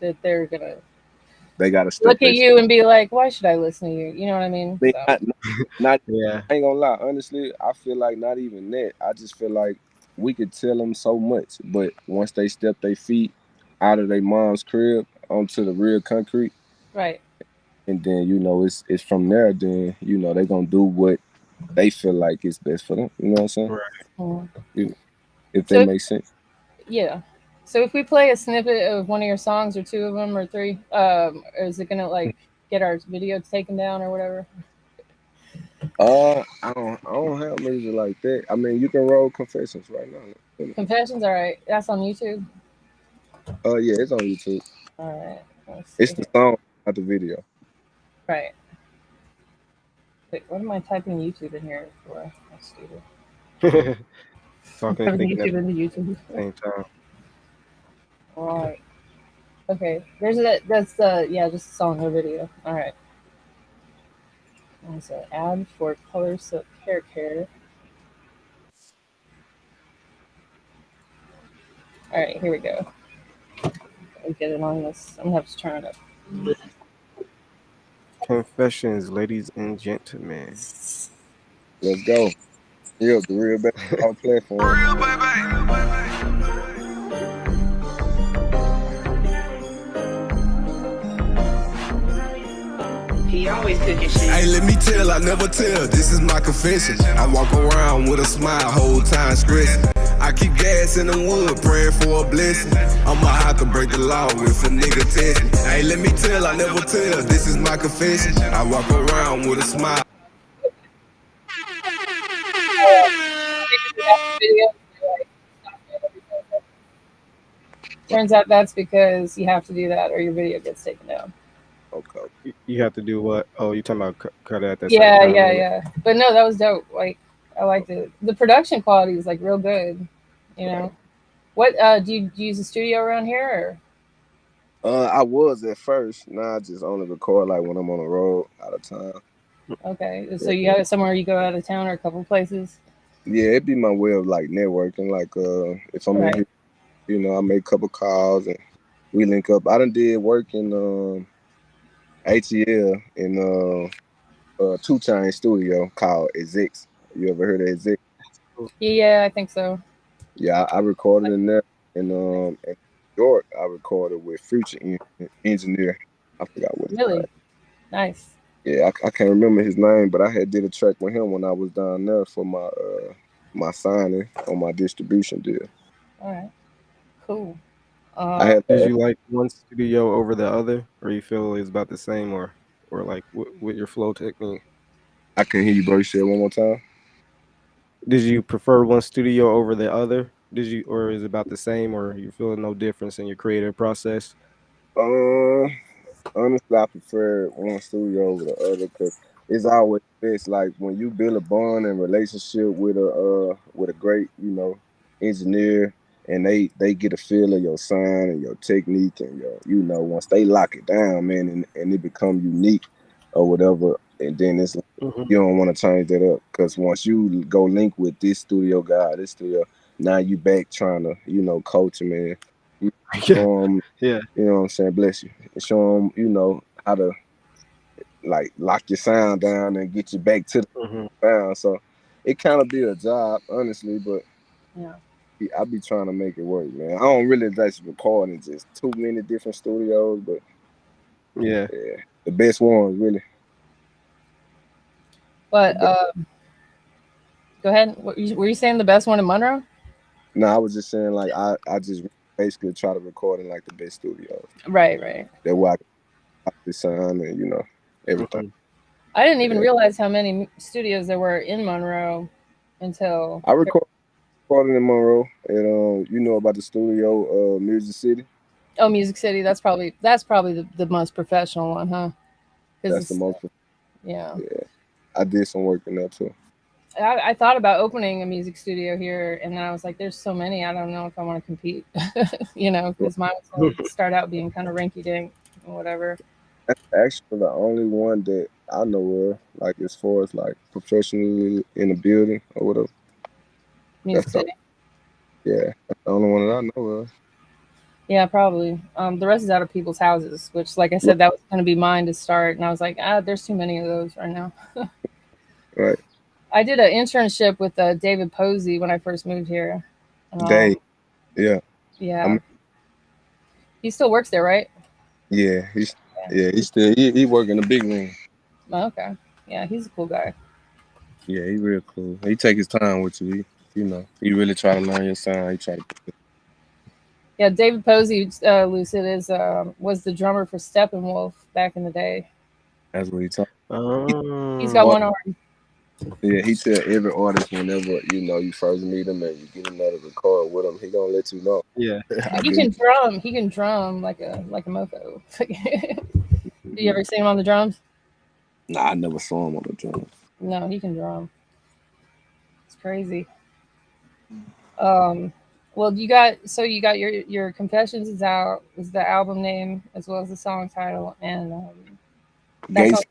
that they're gonna They gotta step look at their you and be like, why should I listen to you? You know what I mean? foot. So Not I ain't gonna lie, honestly, I feel like not even that. I just feel like we could tell them so much, but once they step their feet out of their mom's crib onto the real concrete, right. and then it's from there. Then they gonna do what they feel like is best for them. You know what I'm saying? Mhm. If that So makes sense. yeah. So if we play a snippet of one of your songs, or two of them, or three, is it gonna like get our video taken down or whatever? I don't have music like that. I mean, you can roll Confessions right now. Confessions, all right. That's on YouTube. Yeah, it's on YouTube. All right. Let's see It's the here. song, not the video. Right. Wait, what am I typing YouTube in here for? That's stupid. Talking and Typing thinking at YouTube into YouTube. the same time. All right. Okay. There's that. That's just a song or video. All right. There's an ad for Color Silk Hair Care. All right, here we go. Let me get it on this. I'm gonna have to turn it up. Confessions, ladies and gentlemen. Let's go. The real best on platform. Real baby. He always cooking shit. Hey, let me tell, I never tell. This is my confession. I walk around with a smile, whole time stressing. I keep gas in the wood, praying for a blessing. I'ma have to break the law if a nigga test me. Hey, let me tell, I never tell. This is my confession. I walk around with a smile. Turns out that's because you have to do that or your video gets taken down. Okay. You have to do what? Oh, you talking about cut it at that Yeah, certain time yeah, limit? yeah. But no, that was dope. Like, I liked it. The production quality is like real good. You know, what do you use a studio around here? I was at first. Now I just only record like when I'm on the road out of town. Or okay, so you have it somewhere you go out of town or a couple places. Yeah, it'd be my way of like networking. Like if I'm in Right. here, I make a couple calls and we link up. I done did work in ATL in 2 Chainz studio called Execs. You ever heard of Execs? Yeah, I think so. Yeah, I recorded in there, and in New York, I recorded with Future Engineer. I forgot what his name. Really nice. Yeah, I can't remember his name, but I had did a track with him when I was down there for my signing on my distribution deal. All right, cool. I had Did you like one studio over the other, or you feel it's about the same, or like with your flow technique? I can hear you, bro. You say it one more time. Did you prefer one studio over the other? Did you, or is it about the same, or you feeling no difference in your creative process? Uh, Honestly, I prefer one studio over the other because it's always best. Like when you build a bond and relationship with a great engineer, and they get a feel of your sound and your technique and your once they lock it down, man, and it become unique or whatever, and then it's like, Mhm. you don't want to change that up because once you go link with this studio guy, this studio, now you back trying to coach him and Yeah, yeah. you know what I'm saying? Bless you. And show them, how to like lock your sound down and get you back to the Mhm. sound. So it kind of be a job, honestly, but Yeah. I be trying to make it work, man. I don't really just record in just too many different studios, but Yeah. yeah, the best ones really. The But best. go ahead. Were you saying the best one in Monroe? No, I was just saying like I just basically try to record in like the best studios. Right, right. That way I can lock the sound and everything. Mhm. I didn't even Yeah, realize how many studios there were in Monroe until. I recorded in Monroe, and you know about the studio, Music City. Oh, Music City. That's probably the most professional one, huh? Because That's the it's most. yeah. Yeah, I did some work in there too. I thought about opening a music studio here, and then I was like, "There's so many. I don't know if I want to compete." Because mine was going to start out being kind of rinky dink and whatever. That's actually the only one that I know of, like as far as like professionally in the building or whatever. Music That's the City. yeah, that's the only one that I know of. Yeah, probably. The rest is out of people's houses, which, like I said, that was going to be mine to start, and I was like, there's too many of those right now. Right. I did an internship with David Posey when I first moved here. Dave. Um, Yeah. I yeah, mean, he still works there, right? yeah, Yeah. he's still he work in the big room. Oh, okay. Yeah, he's a cool guy. Yeah, he real cool. He take his time with you. He really try to learn your sound. He try to Yeah, David Posey, Lucid is was the drummer for Steppenwolf back in the day. that's what he talk. He's got Oh. one arm. Yeah, he tell every artist whenever you first meet him and you get another record with him, he gonna let you know. Yeah. But I've he been can drum. He can drum like a mofo. Do you ever see him on the drums? Nah, I never saw him on the drums. No, he can drum. It's crazy. Um, well, you got your Confessions is out is the album name as well as the song title, and that's all. Gates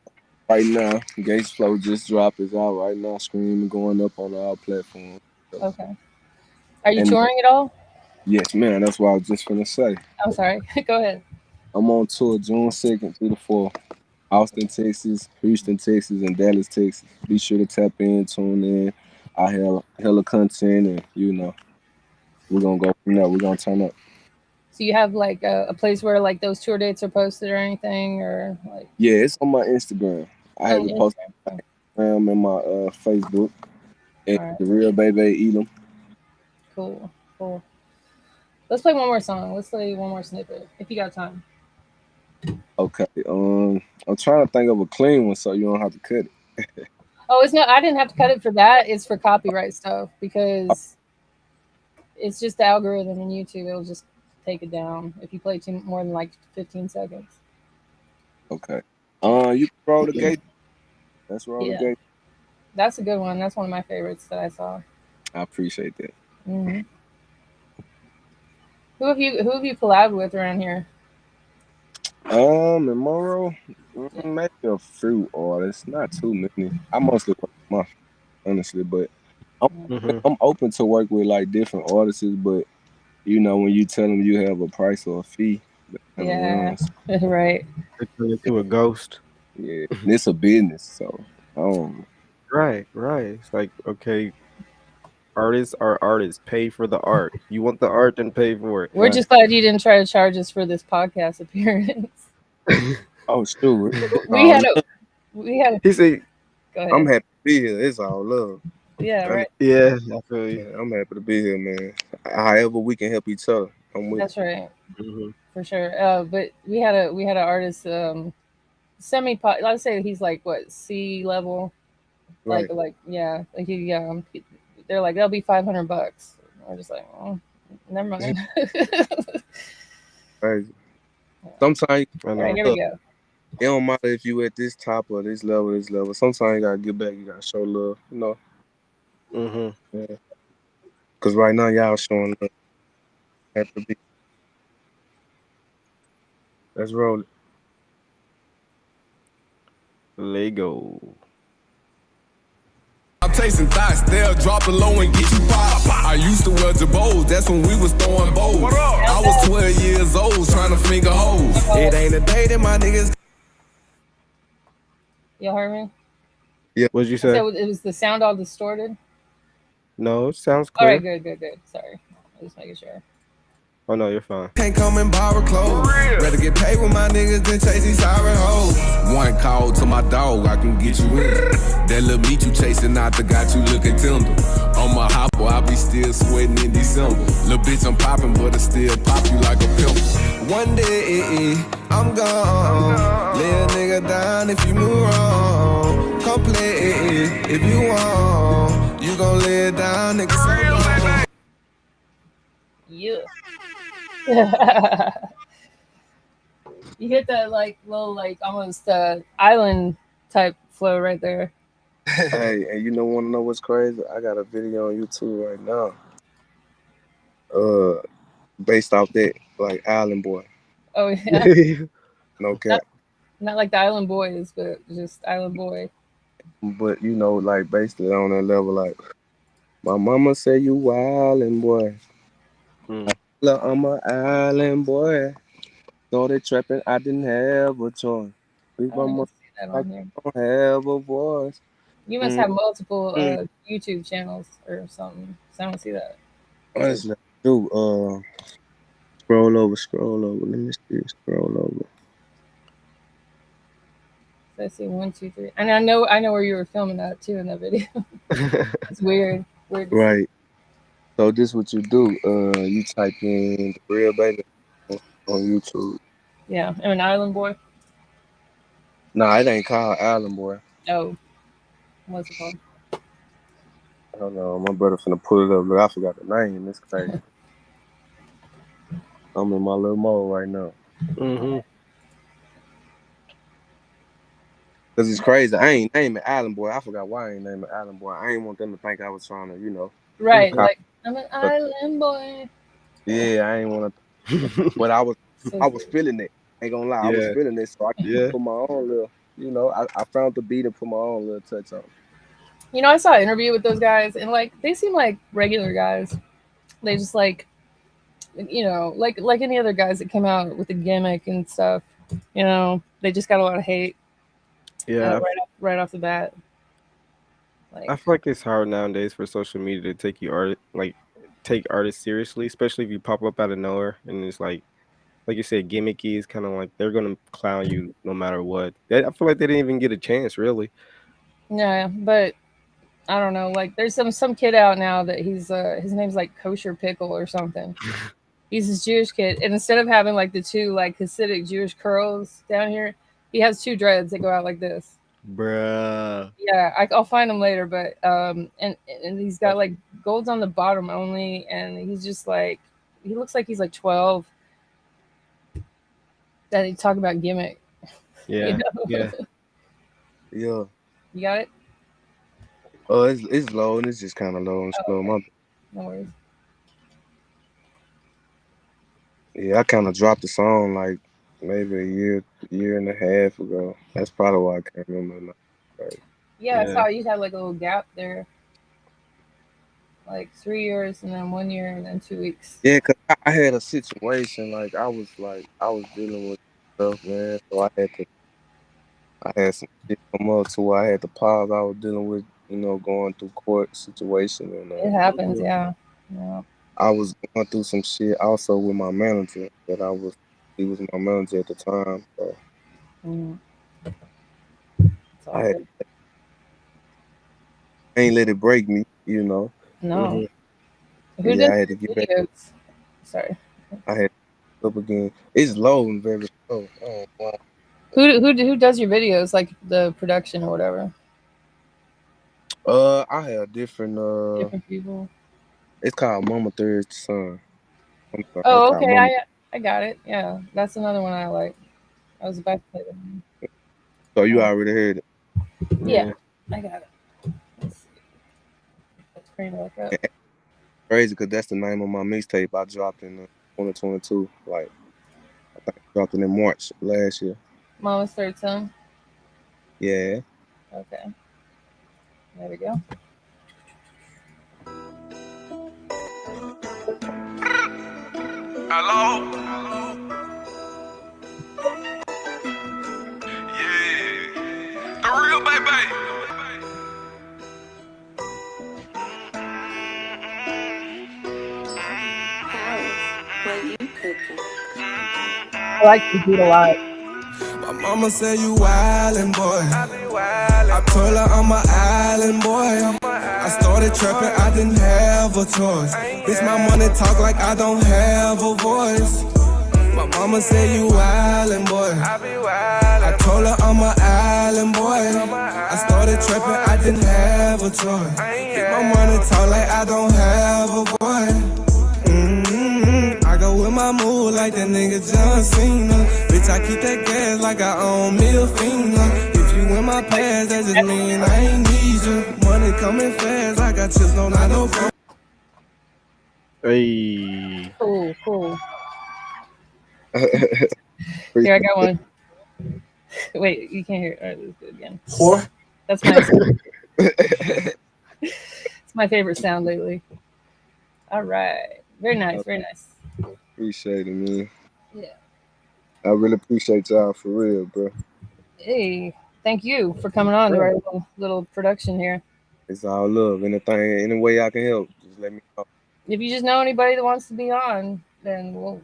right now. Gates Flow just dropped. Is out right now. Screaming, going up on all platforms. So, Okay. Are you and touring at all? yes, man, that's what I was just gonna say. I'm sorry. Go ahead. I'm on tour June 2nd through the 4th. Austin, Texas, Houston, Texas, and Dallas, Texas. Be sure to tap in, tune in. I have hella content, and we're gonna go from there. We're gonna turn up. So you have like a place where like those tour dates are posted or anything, or like Yeah, it's on my Instagram. I have on it posted Instagram? Oh, on Instagram and my Facebook. And all right, the real baby Elam. cool, cool. Let's play one more song. Let's play one more snippet if you got time. Okay. I'm trying to think of a clean one so you don't have to cut it. Oh, it's not. I didn't have to cut it for that. It's for copyright stuff because it's just the algorithm in YouTube. It'll just take it down if you play too more than like 15 seconds. Okay. You can roll the gate. Let's roll the Yeah, gate. that's a good one. That's one of my favorites that I saw. I appreciate that. Hmm. Who have you collabed with around here? Tomorrow, maybe a few artists, not too many. I mostly work with my honestly, but I'm Mhm. I'm open to work with like different artists. But when you tell them you have a price or a fee, Yeah, right. They turn into a ghost. Yeah, and it's a business, so Right, right. It's like, okay, artists are artists. Pay for the art. You want the art, then pay for We're just glad you didn't try to charge us for this podcast appearance. it. oh shoot, We had a, we had a, He said, go I'm ahead. happy to be here. It's all love. Yeah, right. "Yeah, I feel you." Man, I'm happy to be here, man. However we can help each other, I'm with That's right, Mhm. for sure. But we had an artist, semi. Let's say he's like what, C level, it. Right. yeah, like they're like they'll be $500. I'm just like, oh, never mind. Crazy. Sometimes I All right, know. here we go. it don't matter if you at this top or this level, this level. Sometimes you gotta give back. You gotta show love. You know. Mhm. Yeah. Cause right now y'all showing love. Happy to be. Let's roll it. Lego. I'm tasting thoughts, they'll drop the low and get you pop. I used to wear Jabos, that's when we was throwing bows. I was 12 years old, trying to finger hoes. It ain't a day that my niggas. Y'all heard me? What'd you I said say? it was the sound all distorted. No, it sounds All right, clear. good. Sorry, I'm just making sure. Oh no, you're fine. Can't come and borrow clothes. Rather get paid with my niggas than chase these siren hoes. One call to my dog, I can get you in. That little meat you chasing out, the got you looking tender. On my hopper, I be still sweating in December. Little bitch, I'm popping, but I still pop you like a pimple. One day, I'm gone. Lay a nigga down if you move wrong. Come play if you want. You gon' lay it down, nigga. So Yeah. You hit that like little like almost island type flow right there. Hey, and you know wanna know what's crazy? I got a video on YouTube right now. Based off that, like Island Boy. Oh yeah, No not, cap. not like the Island Boys, but just Island Boy. But you know, like based it on that level, like my mama say you wildin' boy. Mm. Look, I'm a island boy. Started trapping, I didn't have a choice. Beat I my don't even mother see that like on here. I don't have a voice. You must Mm, have multiple mm. YouTube channels or something. So I don't see that. Honestly, scroll over. Let me see, scroll over. So I see 1, 2, 3, and I know where you were filming that too in that video. It's weird to see. Right. So this what you do. You type in the real baby on YouTube. Yeah, I'm an Island Boy. Nah, it ain't called Island Boy. Oh, what's it called? Hold on, my brother finna pull it up. Look, I forgot the name. It's crazy. I'm in my little mode right now. Mhm. Cause it's crazy. I ain't naming Island Boy. I forgot why I ain't naming Island Boy. I ain't want them to think I was trying to, Right, copy. like I'm an Island Boy. Yeah, I ain't want to. But So I was feeling it. Ain't gonna lie, I was Yeah, feeling it. So I yeah. put my own little, I found the beat and put my own little touch on it. I saw an interview with those guys, and like they seem like regular guys. They just like like any other guys that come out with a gimmick and stuff. They just got a lot of hate Yeah, right off the bat. I Like, feel like it's hard nowadays for social media to take take artists seriously, especially if you pop up out of nowhere and it's like you said, gimmicky. Is kind of like they're gonna clown you no matter what. I feel like they didn't even get a chance, really. yeah, but I don't know. Like, there's some kid out now that he's his name's like Kosher Pickle or something. He's this Jewish kid, and instead of having like the two like Hasidic Jewish curls down here, he has two dreads that go out like this. Bruh. Yeah, I'll find him later, but and he's got like golds on the bottom only, and he's just like he looks like he's like 12. That he talk about gimmick. Yeah, yeah. Yeah. You got it? Oh, it's low and it's just kind of low and slow. Okay. No worries. Yeah, I kind of dropped the song like maybe year and a half ago. That's probably why I can't remember. Yeah, I Yeah. saw you had like a little gap there. like 3 years, and then 1 year, and then 2 weeks. Yeah, cause I had a situation I was dealing with stuff, man. So I had some shit come up to where I had to pause. I was dealing with, going through court situation, and It happens, yeah. Yeah. I was going through some shit also with my manager he was my manager at the time. So Mm, it's I all had, good. ain't let it break me, No. Who Yeah, did I had to the get back. videos? Sorry. I had to up again. It's low and very slow. Oh, wow. Who does your videos, like the production or whatever? I had different. Different people. It's called Mama Third Son. I'm sorry, it's Oh, called okay. Mama. I got it. Yeah, that's another one I like. I was about to play that one. So you Oh, already heard it. yeah, I got it. Let's see. Let's bring it back up. Crazy because that's the name of my mixtape I dropped in 2022. Like I think I dropped it in March last year. Mama's third son. Yeah. Okay, there we go. Hello? Yeah. The real baby. What you cooking? I like the beat a lot. My mama said you wildin', boy. I told her I'm a island boy. I started trapping, I didn't have a choice. Bitch, my money talk like I don't have a voice. My mama said you wildin', boy. I told her I'm a island boy. I started trapping, I didn't have a choice. Bitch, my money talk like I don't have a voice. I go with my mood like that nigga John Cena. Bitch, I keep that gas like I own me a finger. If you in my past, that just mean I ain't need you. Money coming fast, I got chips, no, not no phone. Hey. Cool. Here, I got one. Wait, you can't hear it. All right, let's do it again. Whore. That's my it's my favorite sound lately. All right. Very nice, very nice. Appreciate it, man. Yeah. I really appreciate y'all for real, bro. Hey, thank you for coming on to Bro, our little production here. it's all love. Anything, any way I can help, just let me know. If you just know anybody that wants to be on, then we'll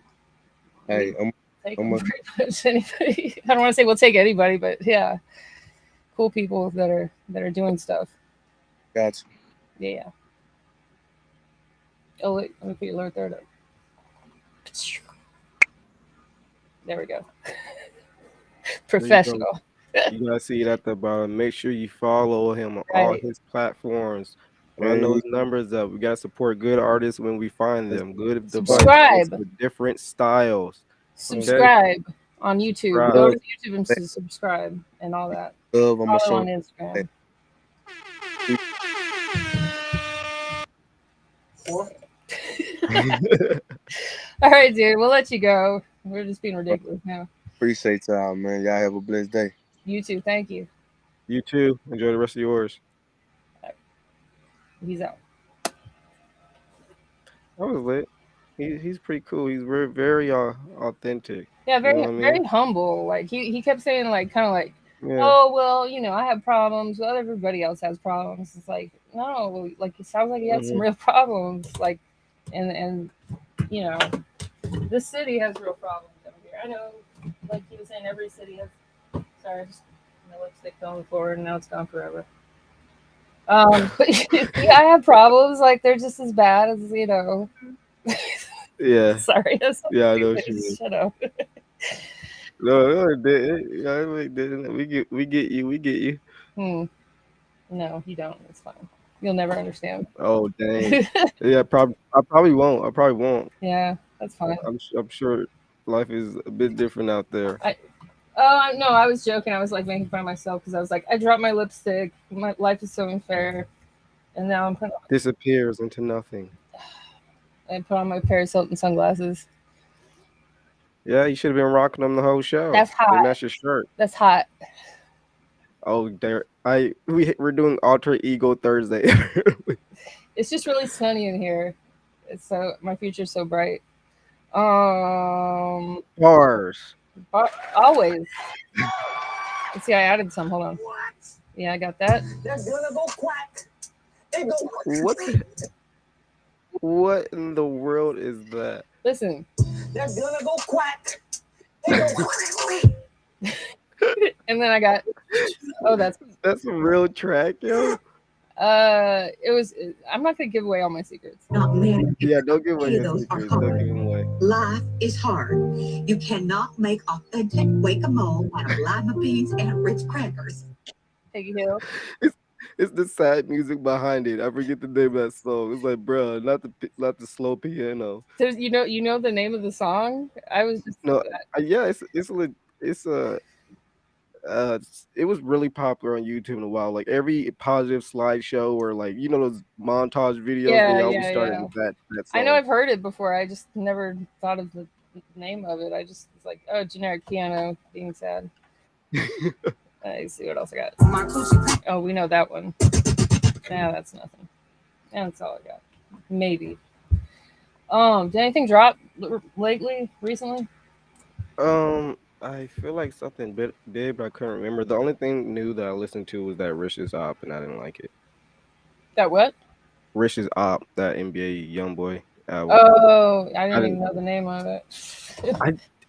Hey, take I'm them. a, Pretty much anybody. I don't want to say we'll take anybody, but yeah, cool people that are doing stuff. got you. Yeah. Oh wait, let me put your alert there. There we go. There you go. Professional. You gotta see it at the bottom. Make sure you follow him on all Right. his platforms. Run Hey, those numbers up. We gotta support good artists when we find them. Good devices Subscribe. with different styles. Okay. Subscribe on YouTube. Go Subscribe. to YouTube and subscribe and all that. love, I'm gonna Follow on show. Instagram. All right, dude. We'll let you go. We're just being ridiculous now. Appreciate y'all, man. Y'all have a blessed day. You too. Thank you. You too. Enjoy the rest of yours. He's out. That was lit. He's pretty cool. He's very authentic. Yeah, You know very what I mean? very humble. Like he kept saying like kind of like, Yeah. oh well, I have problems. Well, everybody else has problems. It's like no, like it sounds like he had some real problems. Like, and this city has real problems over here. I know, like he was saying, every city has. Sorry, I just my lipstick fell on the floor and now it's gone forever. But yeah, I have problems. Like they're just as bad as Yeah. Sorry, that's Yeah, I know what you mean. shut up. No, it didn't. Yeah, it didn't. We get you. No, you don't. It's fine. You'll never understand. Oh dang. Yeah, I probably won't. Yeah, that's fine. I'm sure life is a bit different out there. No, I was joking. I was like making fun of myself because I was like, I dropped my lipstick. My life is so unfair, and now Disappears into nothing. I put on my Paris Hilton sunglasses. Yeah, you should have been rocking them the whole show. That's They hot. match your shirt. That's hot. Oh, there. We're doing alter ego Thursday. It's just really sunny in here. It's so my future's so bright. Bars. But always. Let's see, I added some. Hold on. Yeah, I got that. They're gonna go quack. They go What? What in the world is that? Listen. They're gonna go quack. They go quack. And then I got. Oh, that's a real track, yo. It was. I'm not gonna give away all my secrets. Not many. Yeah, don't give away Any your of those are secrets. Don't hard. give them away. Life is hard. You cannot make authentic guacamole out of lima beans and Ritz crackers. Peggy Hill. It's the sad music behind it. I forget the name of that song. It's like, bro, not the slow piano. There's, you know the name of the song. I was just No, yeah, it was really popular on YouTube in a while. Like every positive slideshow or like those montage videos, Yeah, they always yeah, started yeah. with that song. I know I've heard it before. I just never thought of the name of it. I just was like, oh, generic piano being sad. Let's see what else I got. Oh, we know that one. Nah, that's nothing. That's all I got. Maybe. Did anything drop recently? I feel like something did, but I couldn't remember. The only thing new that I listened to was that Rich's Op, and I didn't like it. That what? Rich's Op, that NBA YoungBoy album. Oh, I didn't even know the name of it.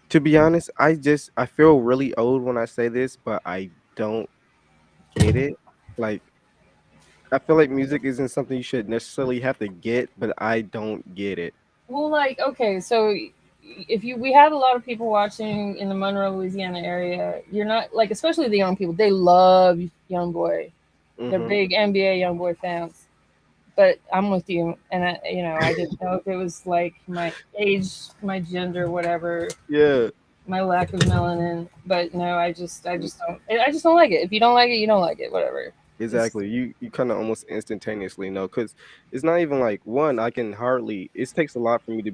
To be honest, I feel really old when I say this, but I don't get it. Like, I feel like music isn't something you should necessarily have to get, but I don't get it. Well, like, okay, so we had a lot of people watching in the Monroe, Louisiana area. You're not like, especially the young people, they love YoungBoy. They're big NBA YoungBoy fans. But I'm with you, and I didn't know if it was like my age, my gender, whatever. Yeah. My lack of melanin, but no, I just don't like it. If you don't like it, you don't like it. Whatever. Exactly. You kind of almost instantaneously know, because it's not even like it takes a lot for me to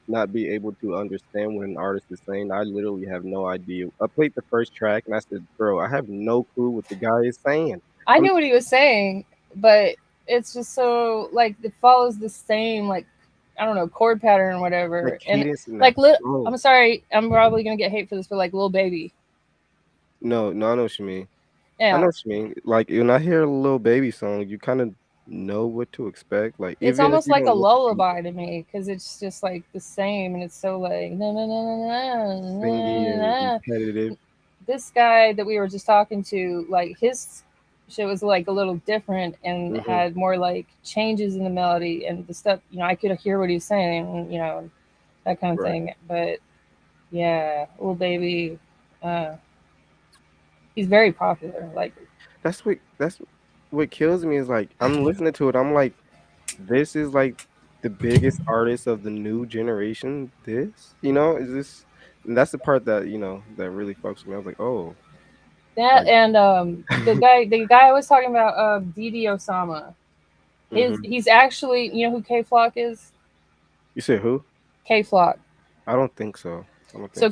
not be able to understand what an artist is saying. I literally have no idea. I played the first track and I said, bro, I have no clue what the guy is saying. I knew what he was saying, but it's just so like it follows the same like I don't know chord pattern or whatever. And like I'm sorry, I'm probably gonna get hate for this, but like Lil Baby. No, I know what you mean. Yeah. I know what you mean. Like when I hear a Lil Baby song, you kind of know what to expect. Like it's almost like a lullaby to me because it's just like the same, and it's so like repetitive. This guy that we were just talking to, like his shit was like a little different and had more like changes in the melody and the stuff. I could hear what he was saying, that kind of thing. But yeah, Lil Baby, he's very popular. Like that's what kills me is like I'm listening to it. I'm like, this is like the biggest artist of the new generation. Is this? And that's the part that that really fucks with me. I was like, oh. That and the guy I was talking about, Didi Osama. He's actually, who K Flock is? You said who? K Flock. I don't think so.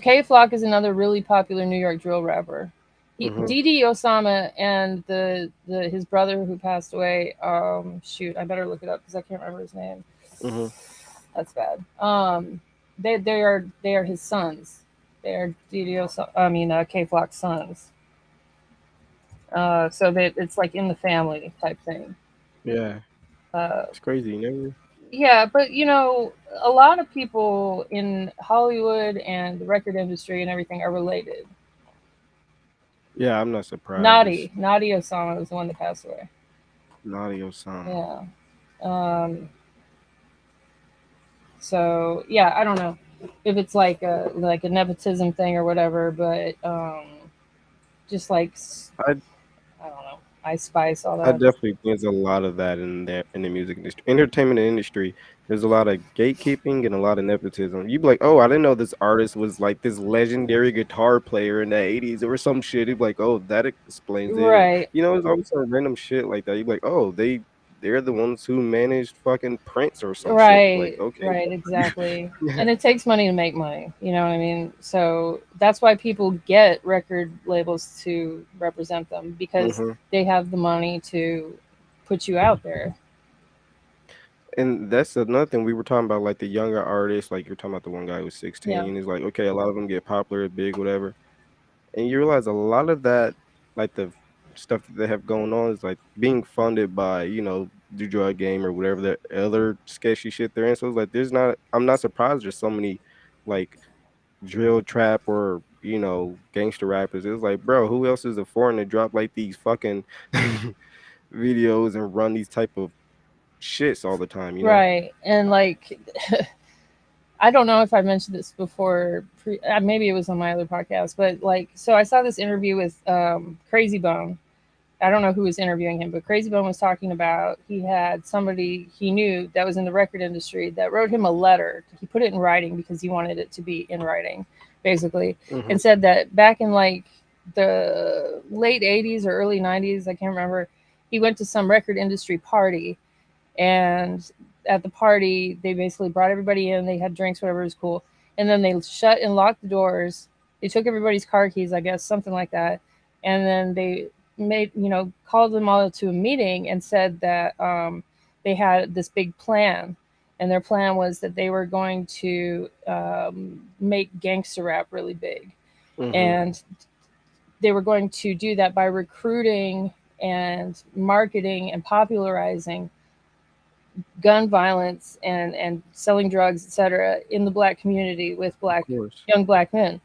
K Flock is another really popular New York drill rapper. Didi Osama and his brother who passed away. Shoot, I better look it up because I can't remember his name. That's bad. They are his sons. They are K Flock's sons. So that it's like in the family type thing. Yeah. It's crazy, Yeah, but a lot of people in Hollywood and the record industry and everything are related. Yeah, I'm not surprised. Nadi Osama was the one that passed away. Nadi Osama. Yeah. So yeah, I don't know if it's like a nepotism thing or whatever, but just like I don't know, Ice Spice, all that. I definitely think there's a lot of that in the music industry, entertainment industry. There's a lot of gatekeeping and a lot of nepotism. You'd be like, oh, I didn't know this artist was like this legendary guitar player in the 80s or some shit. You'd be like, oh, that explains it. Right. It's always some random shit like that. You'd be like, oh, they're the ones who managed fucking Prince or something. Right. Like, okay. Right, exactly. And it takes money to make money. You know what I mean? So that's why people get record labels to represent them, because they have the money to put you out there. And that's another thing we were talking about, like the younger artists, like you're talking about the one guy who was Yeah. 16. Is like, okay, a lot of them get popular, big, whatever. And you realize a lot of that, like the stuff that they have going on, is like being funded by, the drug game or whatever the other sketchy shit they're in. So it's like, I'm not surprised there's so many like drill trap or, gangster rappers. It's like, bro, who else is affording to drop like these fucking videos and run these type of shits all the time? Right. And like, I don't know if I mentioned this before. Maybe it was on my other podcast, but like, so I saw this interview with Crazy Bone. I don't know who was interviewing him, but Crazy Bone was talking about he had somebody he knew that was in the record industry that wrote him a letter. He put it in writing because he wanted it to be in writing, basically, Mhm. and said that back in like the late 80s or early 90s, I can't remember, he went to some record industry party, and at the party they basically brought everybody in, they had drinks, whatever was cool, and then they shut and locked the doors. They took everybody's car keys, I guess, something like that, and then they called them all to a meeting and said that they had this big plan, and their plan was that they were going to make gangster rap really big, Mhm. and they were going to do that by recruiting and marketing and popularizing gun violence and selling drugs, etc., in the black community with Of course. young black men.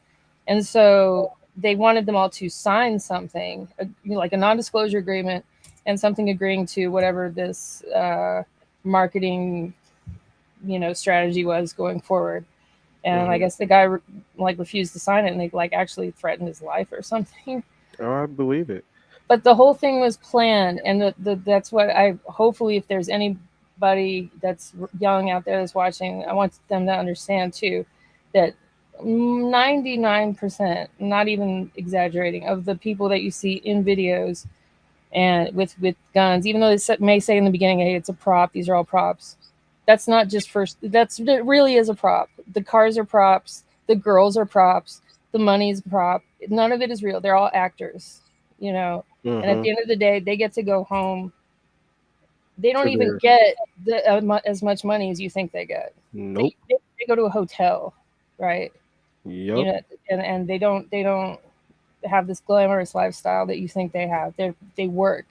And so they wanted them all to sign something, like a non-disclosure agreement, and something agreeing to whatever this marketing, strategy was going forward. And I Mhm. guess the guy like refused to sign it, and they like actually threatened his life or something. Oh, I believe it. But the whole thing was planned, and that's what I hopefully, if there's anybody that's young out there that's watching, I want them to understand too that 99%, not even exaggerating, of the people that you see in videos and with guns, even though they may say in the beginning, hey, it's a prop, these are all props, that's not just first, that really is a prop. The cars are props, the girls are props, the money's a prop, none of it is real, they're all actors, and at Mhm. the end of the day they get to go home. They don't To even their get as much money as you think they get. they, Nope. they go to a hotel, right? you Yup. know and they don't have this glamorous lifestyle that you think they have. They work,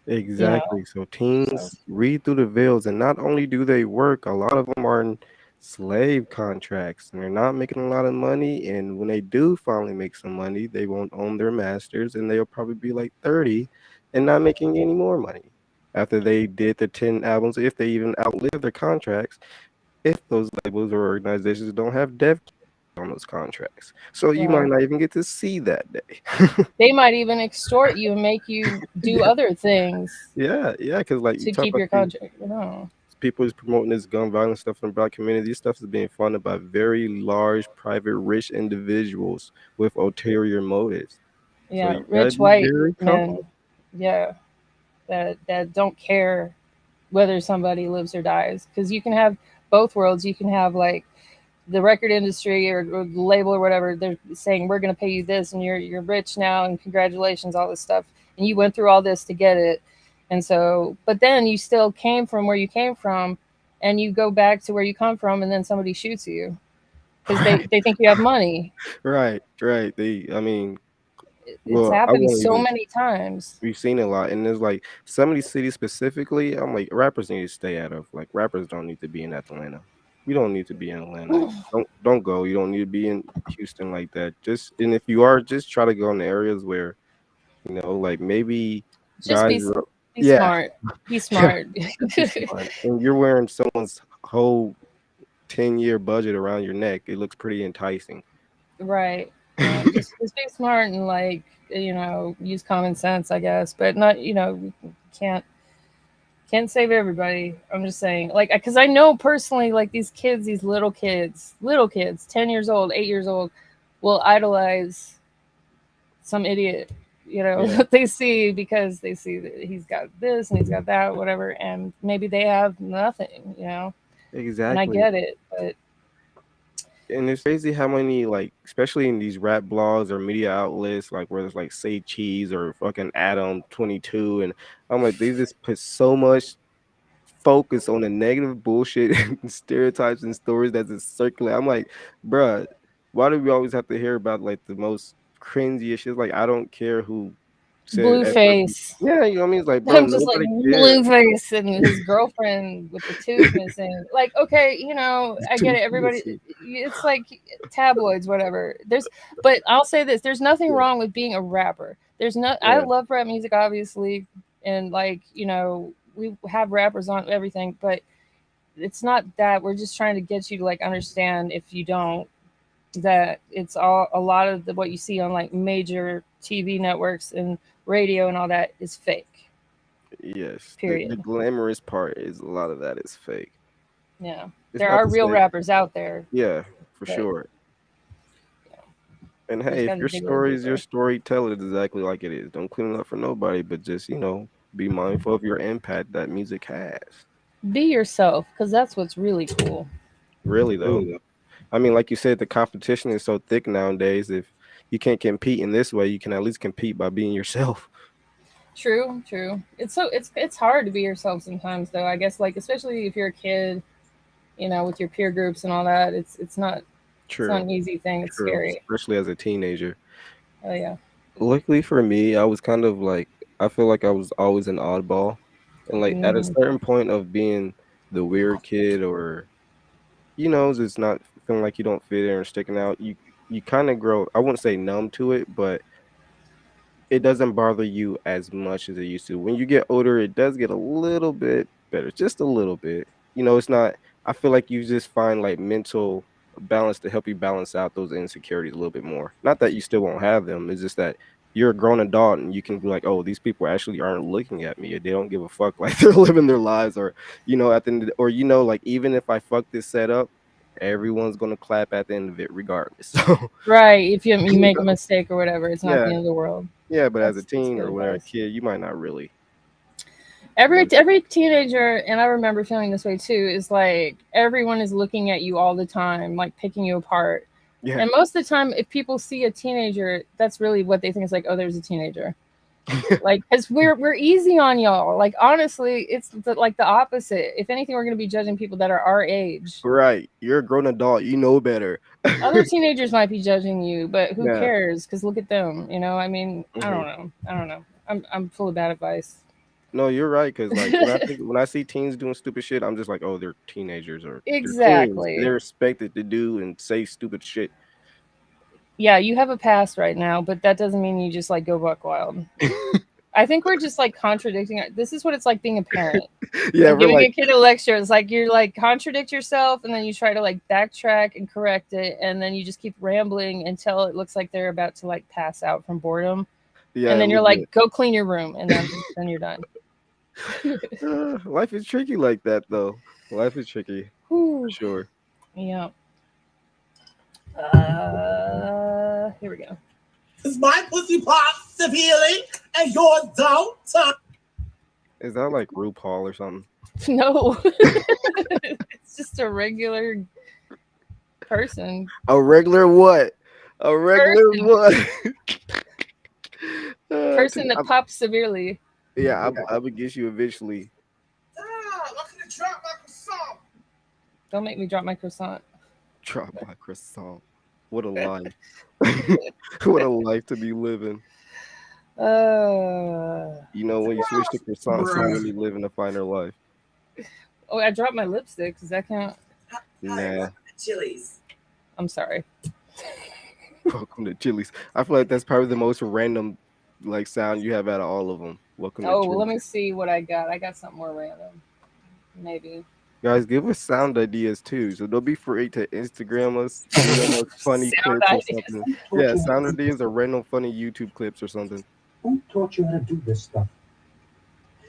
you know Exactly. So so teens read through the veils, and not only do they work, a lot of them are in slave contracts, and they're not making a lot of money. And when they do finally make some money, they won't own their masters, and they'll probably be like 30 and not making any more money after they did the 10 albums, if they even outlive their contracts, if those labels or organizations don't have dev on those contracts. So you might right. not even get to see that day. They might even extort you and make you do Yeah, other things yeah, yeah. Because like you to talk keep about your these contract. people who's promoting this gun violence stuff in the black community. This stuff is being funded by very large, private, rich individuals with ulterior motives. So Yeah, you gotta rich be white very men. careful. Yeah, that don't care whether somebody lives or dies, because you can have both worlds. You can have like the record industry or the label or whatever, they're saying we're going to pay you this and you're rich now and congratulations, all this stuff, and you went through all this to get it. And so, but then you still came from where you came from, and you go back to where you come from, and then somebody shoots you because Right, they think you have money. right, right. I mean, It's well, I happened won't so even. many times. We've seen it a lot, and there's like some of these cities specifically. I'm like, rappers need to stay out of. Like, rappers don't need to be in Atlanta. You don't need to be in Atlanta. Don't go. You don't need to be in Houston like that. Just and if you are, just try to go in the areas where like maybe Just guys. be Yeah, smart. Be yeah. smart. Just be smart. And you're wearing someone's whole 10-year budget around your neck. It looks pretty enticing. Right. Yeah. Just be smart and like use common sense, I guess, but not we can't can't save everybody. I'm just saying, like, because I know personally, like these kids, these little kids, 10 years old, 8 years old, will idolize some idiot. Yeah, That they see because they see that he's got this and he's got that, whatever, and maybe they have nothing. And I exactly. get it, but And it's crazy how many, like, especially in these rap blogs or media outlets, like where there's like Say Cheese or fucking Adam 22, and I'm like, they just put so much focus on the negative bullshit and stereotypes and stories that's just circulating. I'm like, bruh, why do we always have to hear about like the most cringy shit? Like, I don't care who said F word. Blueface. Yeah, you know what I mean? It's like, bro, I'm just like nobody cares. Blueface and his girlfriend with the tooth missing. Like, okay, you know, I get it. Everybody, it's like tabloids, whatever. But I'll say this: there's nothing wrong with being a rapper. I love rap music, obviously, and like, you know, we have rappers on everything, but it's not that. We're just trying to get you to like understand, if you don't, that it's all a lot of what you see on like major TV networks and radio and all that is fake. Yes, Period. the glamorous part is a lot of that is fake. Yeah, It's there not are to real say- rappers out there. Yeah, for But- sure. And Just hey, if gotta your dig a little story is your deeper. story, tell it exactly like it is. Don't clean it up for nobody, but just, you know, be mindful of your impact that music has. Be yourself, because that's what's really cool. Really, though. I mean, like you said, the competition is so thick nowadays. If you can't compete in this way, you can at least compete by being yourself. True. It's hard to be yourself sometimes, though. I guess, like, especially if you're a kid, you know, with your peer groups and all that. It's not an easy thing. It's scary. Especially as a teenager. Oh yeah. Luckily for me, I was kind of like, I feel like I was always an oddball. And like at a certain point of being the weird kid, or, you know, just not feeling like you don't fit in or sticking out, you kind of grow, I wouldn't say numb to it, but it doesn't bother you as much as it used to. When you get older, it does get a little bit better, just a little bit. You know, it's not, I feel like you just find like mental balance to help you balance out those insecurities a little bit more. Not that you still won't have them, it's just that you're a grown adult and you can be like, oh, these people actually aren't looking at me. They don't give a fuck. Like, they're living their lives, or, you know, at the end of or, you know, like, even if I fuck this setup, everyone's gonna clap at the end of it regardless. So Right. If you make a mistake or whatever, it's not the Yeah. end of the world. yeah, but as a That's teen good or whatever advice. kid, you might not really. Every teenager, and I remember feeling this way too, is like everyone is looking at you all the time, like picking you apart. Yeah. And most of the time, if people see a teenager, that's really what they think is like, oh, there's a teenager. Like, because we're easy on y'all. Like, honestly, it's like the opposite. If anything, we're going to be judging people that are our age. Right. You're a grown adult. You know better. Other teenagers might be judging you, but who Yeah. cares? Because look at them. You know, I mean, I don't know. I'm full of bad advice. No, you're right. Because like when I see teens doing stupid shit, I'm just like, oh, they're teenagers, or they're teens. Exactly. They're expected to do and say stupid shit. Yeah, you have a pass right now, but that doesn't mean you just like go buck wild. I think we're just like contradicting. This is what it's like being a parent. Yeah, Like, we're giving like, a kid a lecture. It's like you're like contradict yourself, and then you try to like backtrack and correct it, and then you just keep rambling until it looks like they're about to like pass out from boredom. yeah, And then you're legit. like, go clean your room, and then you're done. Life is tricky like that, though. Life is tricky, for sure. Yeah. Here we go. Cause my pussy pops severely and yours don't. Is that like RuPaul or something? No, it's just a regular person. A regular what? A regular what? Person that pops severely. Yeah, I would get you eventually. I'm gonna drop my croissant. Don't make me drop my croissant. Drop my croissant. What a life. What a life to be living. You know, when you switch to croissants, you're really living a finer life. Oh, I dropped my lipstick. Does that count? Nah. Chili's. I'm sorry. Welcome to Chili's. I feel like that's probably the most random like sound you have out of all of them. Welcome to Oh, Chili's. well, let me see what I got. I got something more random. Maybe. Guys, give us sound ideas too. So don't be afraid to Instagram us. Give us funny Sound clips or ideas. something. Yeah, sound ideas or random funny YouTube clips or something. Who taught you how to do this stuff?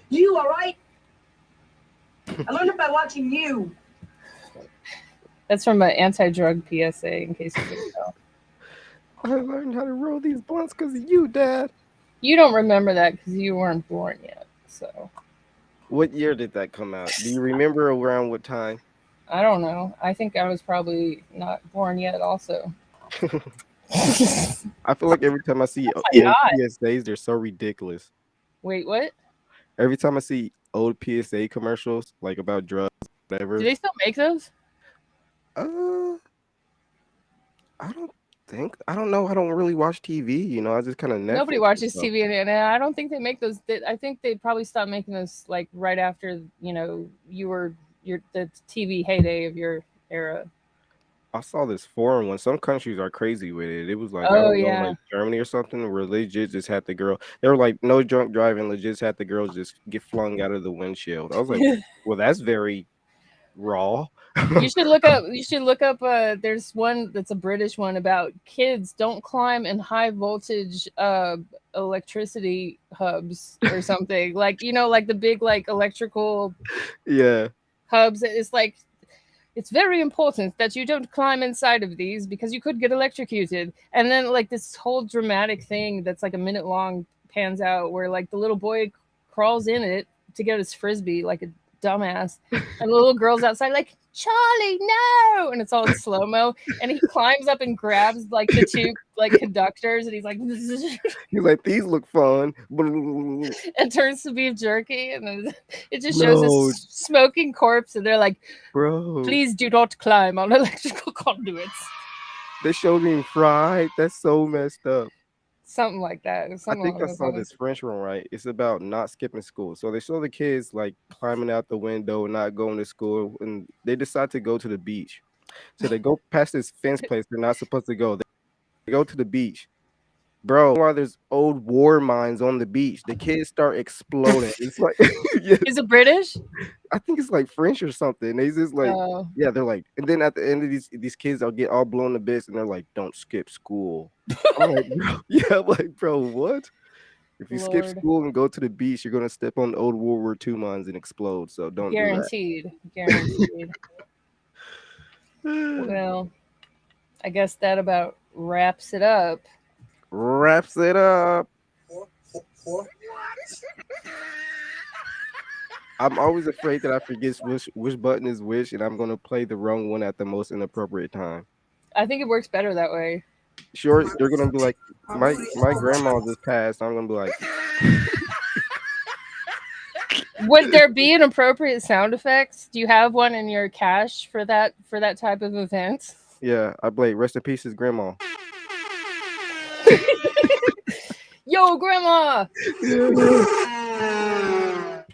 You, all right? I learned it by watching you. That's from an anti-drug PSA, in case you didn't know. I learned how to roll these blunts because of you, Dad. You don't remember that because you weren't born yet. So What year did that come out? Do you remember around what time? I don't know. I think I was probably not born yet also. I feel like every time I see my God. PSAs, they're so ridiculous. Wait, what? Every time I see old PSA commercials, like about drugs, whatever. Do they still make those? Uh, I don't I don't know. I don't really watch TV. You know, I just kind of Nobody Netflix and watches stuff. TV, and I don't think they make those. I think they probably stopped making those like right after you were the TV heyday of your era. I saw this foreign one. Some countries are crazy with it. It was like, I Oh don't know, yeah, like Germany or something, where legit just had the girl. They were like, no drunk driving, legit had the girls just get flung out of the windshield. I was like, well, that's very raw. you should look up. You should look up. There's one that's a British one about kids don't climb in high voltage electricity hubs or something. Like like the big like electrical Yeah. hubs. It's like it's very important that you don't climb inside of these because you could get electrocuted. And then like this whole dramatic thing that's like a minute long pans out where like the little boy crawls in it to get his frisbee like a dumbass, and the little girl's outside like Charlie, no, and it's all in slow mo, and he climbs up and grabs like the two like conductors, and he's like, He's like, these look fun. and turns to beef jerky, and then it just shows No, this smoking corpse, and they're like, bro. please do not climb on electrical conduits. They showed him fried. That's so messed up. Something like that. I Something think along I those saw lines. this French one, right? It's about not skipping school. So they show the kids like climbing out the window, not going to school, and they decide to go to the beach. So they go past this fence place they're not supposed to go. They go to the beach. Bro, while there's old war mines on the beach, the kids start exploding. It's like, yeah, Is it British? I think it's like French or something. They just like, Oh, yeah, they're like, and then at the end of these kids, they'll get all blown to bits, and they're like, "Don't skip school." I'm like, bro, yeah, I'm like, bro, what? If you skip Lord. school and go to the beach, you're gonna step on old World War II mines and explode. So don't do that. Guaranteed. Well, I guess that about wraps it up. Wraps it up. I'm always afraid that I forget which button is which, and I'm gonna play the wrong one at the most inappropriate time. I think it works better that way. Sure, they're gonna be like, my grandma just passed. I'm gonna be like, Would there be an appropriate sound effects? Do you have one in your cache for that type of event? yeah, I blame rest in peace, his grandma. Yo, grandma!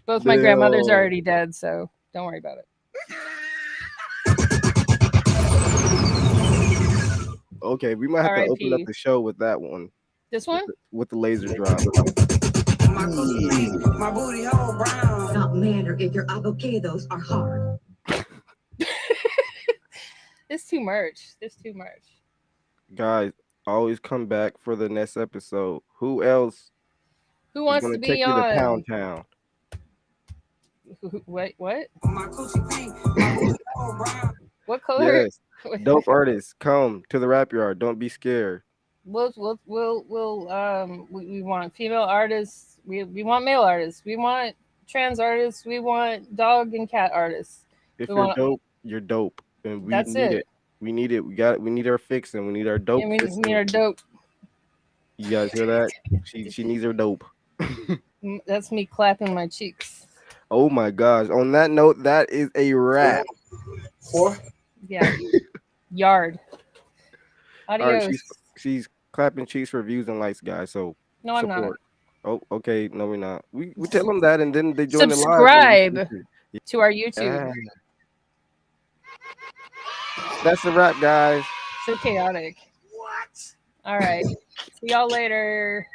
Both my grandmothers are Damn. already dead, so don't worry about it. Okay, we might have to open up R.I.P. the show with that one. This one? With the laser drop. Not matter if your avocados are hard. It's too much. Guys, always come back for the next episode. Who else Who is wants gonna to take be you to on? Pound Town? Wait, what? What color? Yes. Dope artists, come to the rap yard. Don't be scared. We want female artists. We want male artists. We want trans artists. We want dog and cat artists. If We you're want- dope, you're dope. And we That's need it. it. We need it. We need our fixing. We need our dope Yeah, we fixing. need our dope. You guys hear that? She needs her dope. That's me clapping my cheeks. Oh my gosh. On that note, that is a wrap. Yeah. Yard. All Adios. right, she's clapping cheeks for views and likes, guys. So No, I'm not. support. Oh, okay. No, we're not. We tell them that, and then they join Subscribe the live. to our YouTube. Yeah. That's the wrap, guys. So chaotic. What? All right. See y'all later.